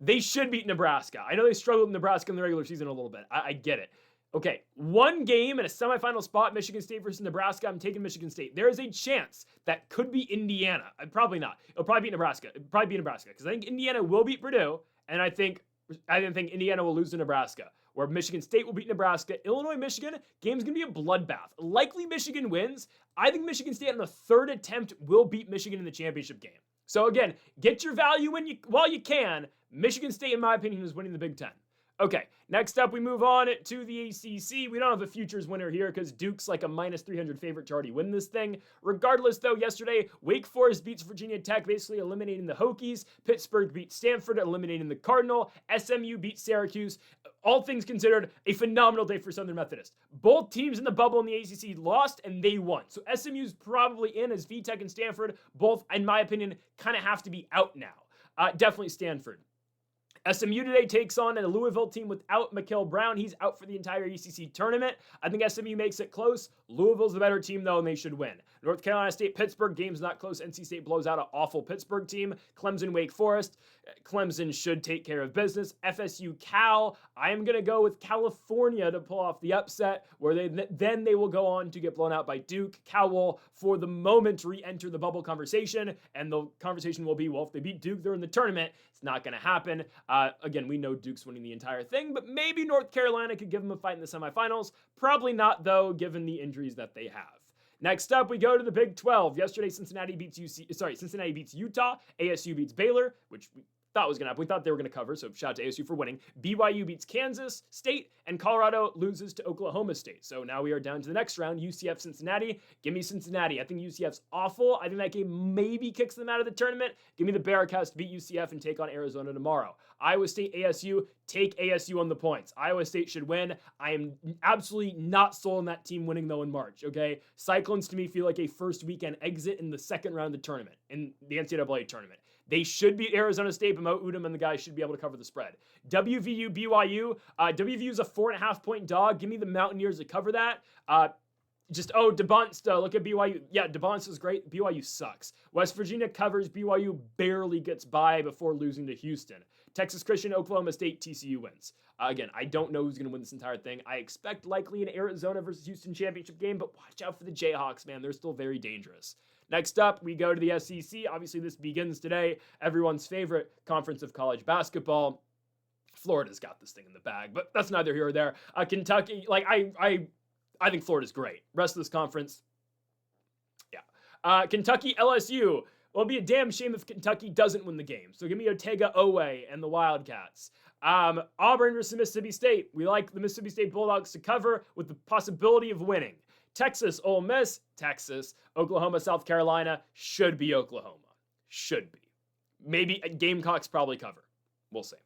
they should beat Nebraska. I know they struggled with Nebraska in the regular season a little bit. I get it. Okay, 1 game in a semifinal spot, Michigan State versus Nebraska. I'm taking Michigan State. There is a chance that could be Indiana. Probably not. It'll probably beat Nebraska. Because I think Indiana will beat Purdue, and I think Indiana will lose to Nebraska, where Michigan State will beat Nebraska. Illinois, Michigan, game's going to be a bloodbath. Likely Michigan wins. I think Michigan State on the 3rd attempt will beat Michigan in the championship game. So again, get your value while you can. Michigan State, in my opinion, is winning the Big Ten. Okay, next up we move on to the ACC. We don't have a futures winner here because Duke's like a -300 favorite to already win this thing. Regardless, though, yesterday, Wake Forest beats Virginia Tech, basically eliminating the Hokies. Pittsburgh beats Stanford, eliminating the Cardinal. SMU beats Syracuse. All things considered, a phenomenal day for Southern Methodist. Both teams in the bubble in the ACC lost, and they won. So SMU's probably in, as VTech and Stanford, both, in my opinion, kind of have to be out now. Definitely Stanford. SMU today takes on a Louisville team without Mikal Brown. He's out for the entire ACC tournament. I think SMU makes it close. Louisville's the better team, though, and they should win. North Carolina State, Pittsburgh, game's not close. NC State blows out an awful Pittsburgh team. Clemson, Wake Forest. Clemson should take care of business. FSU, Cal. I am going to go with California to pull off the upset, where they will go on to get blown out by Duke. Cal will, for the moment, re-enter the bubble conversation, and the conversation will be, well, if they beat Duke, they're in the tournament. It's not going to happen. Again, we know Duke's winning the entire thing, but maybe North Carolina could give them a fight in the semifinals. Probably not, though, given the injuries that they have. Next up, we go to the Big 12. Yesterday, Cincinnati beats Utah. ASU beats Baylor, which thought was going to happen. We thought they were going to cover, so shout out to ASU for winning. BYU beats Kansas State, and Colorado loses to Oklahoma State. So now we are down to the next round, UCF Cincinnati. Give me Cincinnati. I think UCF's awful. I think that game maybe kicks them out of the tournament. Give me the Bearcats to beat UCF and take on Arizona tomorrow. Iowa State, ASU, take ASU on the points. Iowa State should win. I am absolutely not sold on that team winning, though, in March, okay? Cyclones, to me, feel like a first weekend exit in the second round of the tournament, in the NCAA tournament. They should beat Arizona State, but Mo Udom and the guys should be able to cover the spread. WVU, BYU. WVU is a 4.5-point dog. Give me the Mountaineers to cover that. DeBonsta, look at BYU. Yeah, DeBonsta's great. BYU sucks. West Virginia covers. BYU barely gets by before losing to Houston. Texas Christian, Oklahoma State, TCU wins. Again, I don't know who's going to win this entire thing. I expect likely an Arizona versus Houston championship game, but watch out for the Jayhawks, man. They're still very dangerous. Next up, we go to the SEC. Obviously, this begins today. Everyone's favorite conference of college basketball. Florida's got this thing in the bag, but that's neither here or there. Kentucky, I think Florida's great. Rest of this conference, yeah. Kentucky, LSU. Well, it'll be a damn shame if Kentucky doesn't win the game. So give me Otega Oweh and the Wildcats. Auburn versus Mississippi State. We like the Mississippi State Bulldogs to cover with the possibility of winning. Texas, Ole Miss, Texas. Oklahoma, South Carolina. Should be Oklahoma. Should be. Maybe Gamecocks probably cover. We'll see.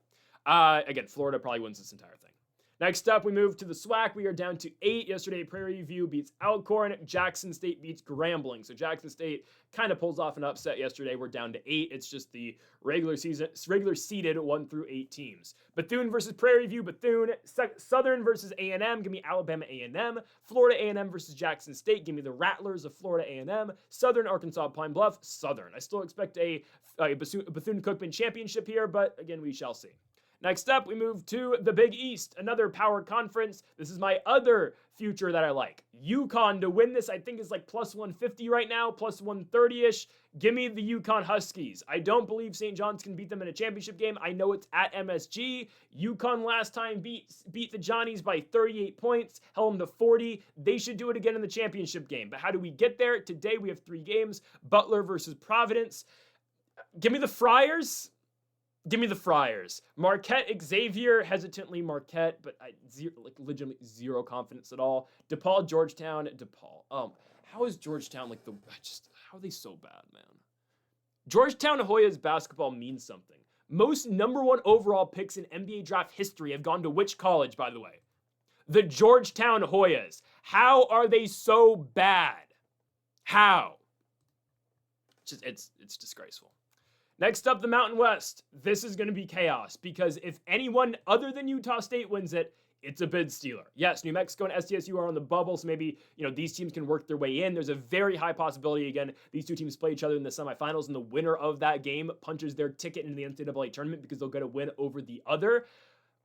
Again, Florida probably wins this entire thing. Next up, we move to the SWAC. We are down to 8. Yesterday, Prairie View beats Alcorn. Jackson State beats Grambling. So Jackson State kind of pulls off an upset yesterday. We're down to 8. It's just the regular seeded 1 through 8 teams. Bethune versus Prairie View. Bethune. Southern versus A&M. Give me Alabama A&M. Florida A&M versus Jackson State. Give me the Rattlers of Florida A&M. Southern Arkansas Pine Bluff. Southern. I still expect a Bethune-Cookman championship here, but again, we shall see. Next up, we move to the Big East, another power conference. This is my other future that I like. UConn to win this, I think, is like plus 150 right now, plus 130-ish. Give me the UConn Huskies. I don't believe St. John's can beat them in a championship game. I know it's at MSG. UConn last time beat the Johnnies by 38 points, held them to 40. They should do it again in the championship game. But how do we get there? Today, we have 3 games. Butler versus Providence. Give me the Friars. Give me the Friars. Marquette, Xavier, hesitantly Marquette, but legitimately zero confidence at all. DePaul, Georgetown, DePaul. How is Georgetown how are they so bad, man? Georgetown Hoyas basketball means something. Most number 1 overall picks in NBA draft history have gone to which college, by the way? The Georgetown Hoyas. How are they so bad? How? It's disgraceful. Next up, the Mountain West. This is going to be chaos because if anyone other than Utah State wins it, it's a bid stealer. Yes, New Mexico and SDSU are on the bubble, so maybe these teams can work their way in. There's a very high possibility, again, these 2 teams play each other in the semifinals, and the winner of that game punches their ticket into the NCAA tournament because they'll get a win over the other.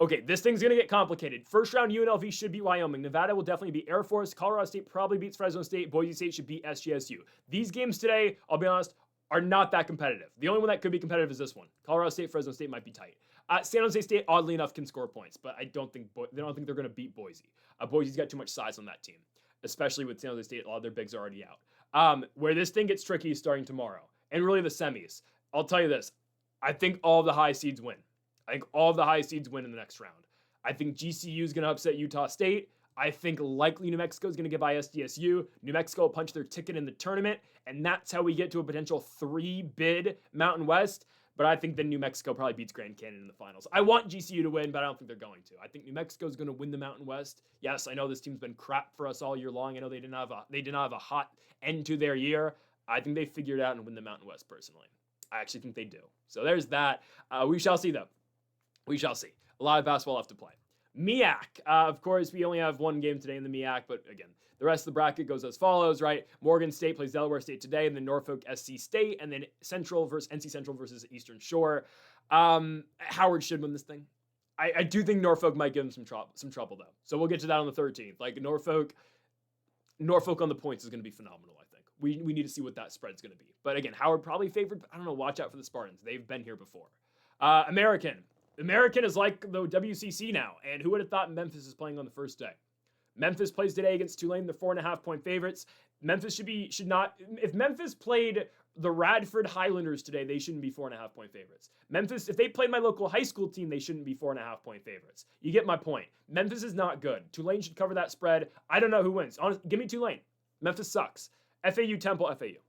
Okay, this thing's going to get complicated. First round, UNLV should beat Wyoming. Nevada will definitely beat Air Force. Colorado State probably beats Fresno State. Boise State should beat SGSU. These games today, I'll be honest, are not that competitive. The only one that could be competitive is this one. Colorado State, Fresno State might be tight. San Jose State, oddly enough, can score points, but I don't think they're going to beat Boise. Boise's got too much size on that team, especially with San Jose State. A lot of their bigs are already out. Where this thing gets tricky is starting tomorrow, and really the semis. I'll tell you this. I think all of the high seeds win. I think all of the high seeds win in the next round. I think GCU is going to upset Utah State. I think likely New Mexico is going to get by SDSU. New Mexico will punch their ticket in the tournament, and that's how we get to a potential 3-bid Mountain West. But I think then New Mexico probably beats Grand Canyon in the finals. I want GCU to win, but I don't think they're going to. I think New Mexico is going to win the Mountain West. Yes, I know this team's been crap for us all year long. I know they did not have a hot end to their year. I think they figured it out and win the Mountain West personally. I actually think they do. So there's that. We shall see, though. We shall see. A lot of basketball left to play. MEAC. Of course, we only have 1 game today in the MEAC, but again, the rest of the bracket goes as follows, right? Morgan State plays Delaware State today, and then Norfolk SC State, and then NC Central versus Eastern Shore. Howard should win this thing. I do think Norfolk might give them some trouble, though. So we'll get to that on the 13th. Like Norfolk on the points is going to be phenomenal, I think. We need to see what that spread's going to be. But again, Howard probably favored. I don't know. Watch out for the Spartans. They've been here before. American is like the WCC now, and who would have thought Memphis is playing on the first day? Memphis plays today against Tulane. They're 4.5-point favorites. Memphis should not. If Memphis played the Radford Highlanders today, they shouldn't be 4.5-point favorites. Memphis, if they played my local high school team, they shouldn't be 4.5-point favorites. You get my point. Memphis is not good. Tulane should cover that spread. I don't know who wins. Honestly, give me Tulane. Memphis sucks. FAU, Temple, FAU.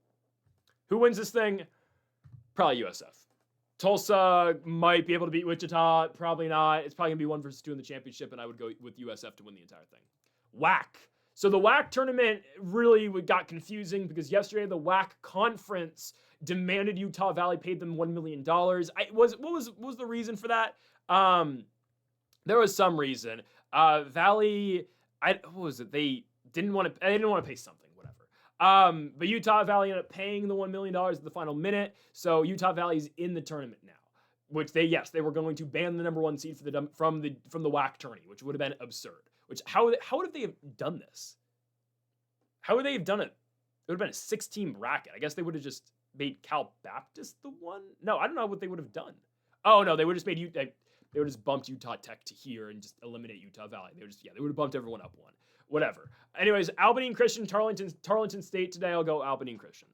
Who wins this thing? Probably USF. Tulsa might be able to beat Wichita. Probably not. It's probably going to be 1 versus 2 in the championship, and I would go with USF to win the entire thing. WAC. So the WAC tournament really got confusing because yesterday the WAC conference demanded Utah Valley paid them $1 million. What was the reason for that? There was some reason. Valley, what was it? They didn't want to pay something, whatever. But Utah Valley ended up paying the $1 million at the final minute. So Utah Valley is in the tournament now, which they were going to ban the number 1 seed from the WAC tourney, which would have been absurd. Which how would they have done this? How would they have done it? It would have been a 6-team bracket. I guess they would have just made Cal Baptist the one. No, I don't know what they would have done. Oh no, they would have just they would have just bumped Utah Tech to here and just eliminate Utah Valley. They would have bumped everyone up one. Whatever. Anyways, Albanine Christian, Tarleton State today. I'll go Albanine Christian.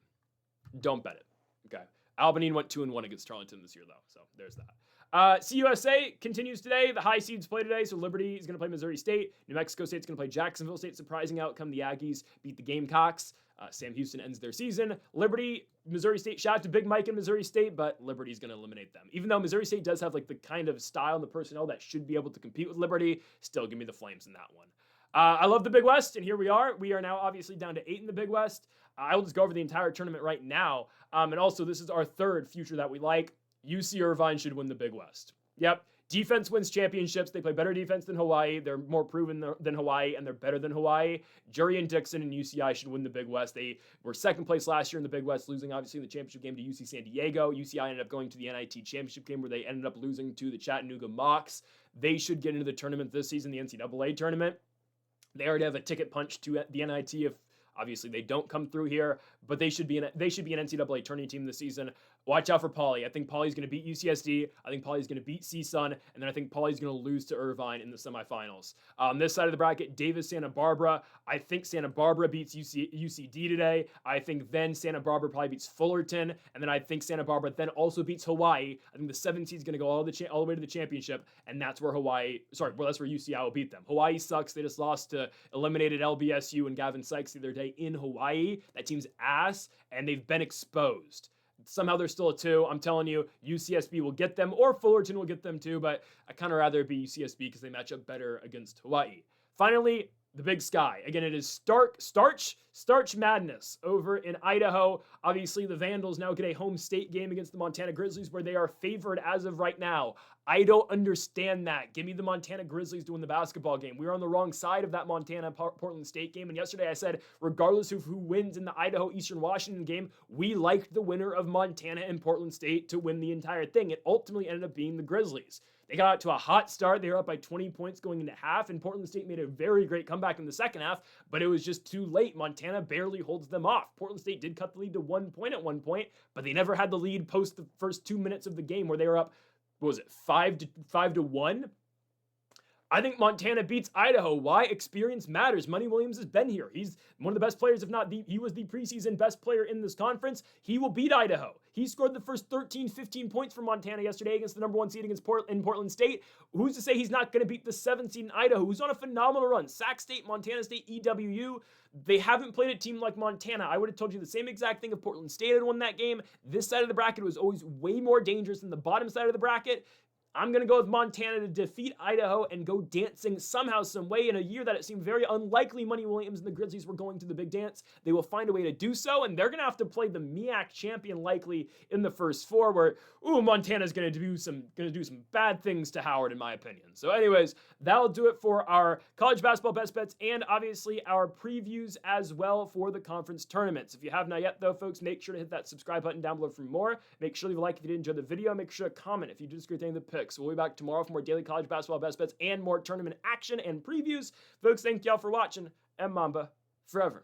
Don't bet it. Okay. Albanine went 2-1 against Tarleton this year though, so there's that. CUSA continues today. The high seeds play today, so Liberty is going to play Missouri State. New Mexico State's going to play Jacksonville State. Surprising outcome, the Aggies beat the Gamecocks. Sam Houston ends their season. Liberty, Missouri State, shout out to Big Mike in Missouri State, but Liberty's going to eliminate them. Even though Missouri State does have like the kind of style and the personnel that should be able to compete with Liberty, still give me the Flames in that one. I love the Big West, and here we are. We are now obviously down to 8 in the Big West. I will just go over the entire tournament right now. And also, this is our third future that we like. UC Irvine should win the Big West. Yep. Defense wins championships. They play better defense than Hawaii. They're more proven than Hawaii, and they're better than Hawaii. Jurian Dixon and UCI should win the Big West. They were second place last year in the Big West, losing obviously in the championship game to UC San Diego. UCI ended up going to the NIT championship game where they ended up losing to the Chattanooga Mocs. They should get into the tournament this season, the NCAA tournament. They already have a ticket punch to the NIT if obviously they don't come through here, but they should be an NCAA tourney team this season. Watch out for Pauley. I think Pauley's going to beat UCSD. I think Pauley's going to beat CSUN, and then I think Pauley's going to lose to Irvine in the semifinals. On this side of the bracket, Davis, Santa Barbara. I think Santa Barbara beats UCD today. I think then Santa Barbara probably beats Fullerton, and then I think Santa Barbara then also beats Hawaii. I think the 7th seed is going to go all the way to the championship, and that's where that's where UCI will beat them. Hawaii sucks. They just lost to eliminated LBSU and Gavin Sykes the other day in Hawaii. That team's ass, and they've been exposed. Somehow they're still a 2. I'm telling you, UCSB will get them, or Fullerton will get them too, but I kind of rather it be UCSB because they match up better against Hawaii. Finally, the Big Sky. Again, it is Starch Madness over in Idaho. Obviously, the Vandals now get a home state game against the Montana Grizzlies where they are favored as of right now. I don't understand that. Give me the Montana Grizzlies to win the basketball game. We were on the wrong side of that Montana-Portland State game, and yesterday I said, regardless of who wins in the Idaho-Eastern Washington game, we liked the winner of Montana and Portland State to win the entire thing. It ultimately ended up being the Grizzlies. They got out to a hot start. They were up by 20 points going into half, and Portland State made a very great comeback in the second half, but it was just too late. Montana barely holds them off. Portland State did cut the lead to 1 point at one point, but they never had the lead post the first 2 minutes of the game where they were up, 5-1? I think Montana beats Idaho. Why? Experience matters. Money Williams has been here. He's one of the best players, if not he was the preseason best player in this conference. He will beat Idaho. He scored the first 13, 15 points for Montana yesterday against the number 1 seed against Portland State. Who's to say he's not going to beat the 7th seed in Idaho, who's on a phenomenal run? Sac State, Montana State, EWU. They haven't played a team like Montana. I would have told you the same exact thing if Portland State had won that game. This side of the bracket was always way more dangerous than the bottom side of the bracket. I'm going to go with Montana to defeat Idaho and go dancing somehow, some way in a year that it seemed very unlikely Money Williams and the Grizzlies were going to the big dance. They will find a way to do so, and they're going to have to play the MEAC champion likely in the first 4 where, Montana's going to do some bad things to Howard, in my opinion. So anyways, that'll do it for our college basketball best bets and obviously our previews as well for the conference tournaments. If you have not yet, though, folks, make sure to hit that subscribe button down below for more. Make sure to leave a like if you did enjoy the video. Make sure to comment if you did disagree with any of the picks. We'll be back tomorrow for more daily college basketball best bets and more tournament action and previews. Folks, thank y'all for watching, and Mamba forever.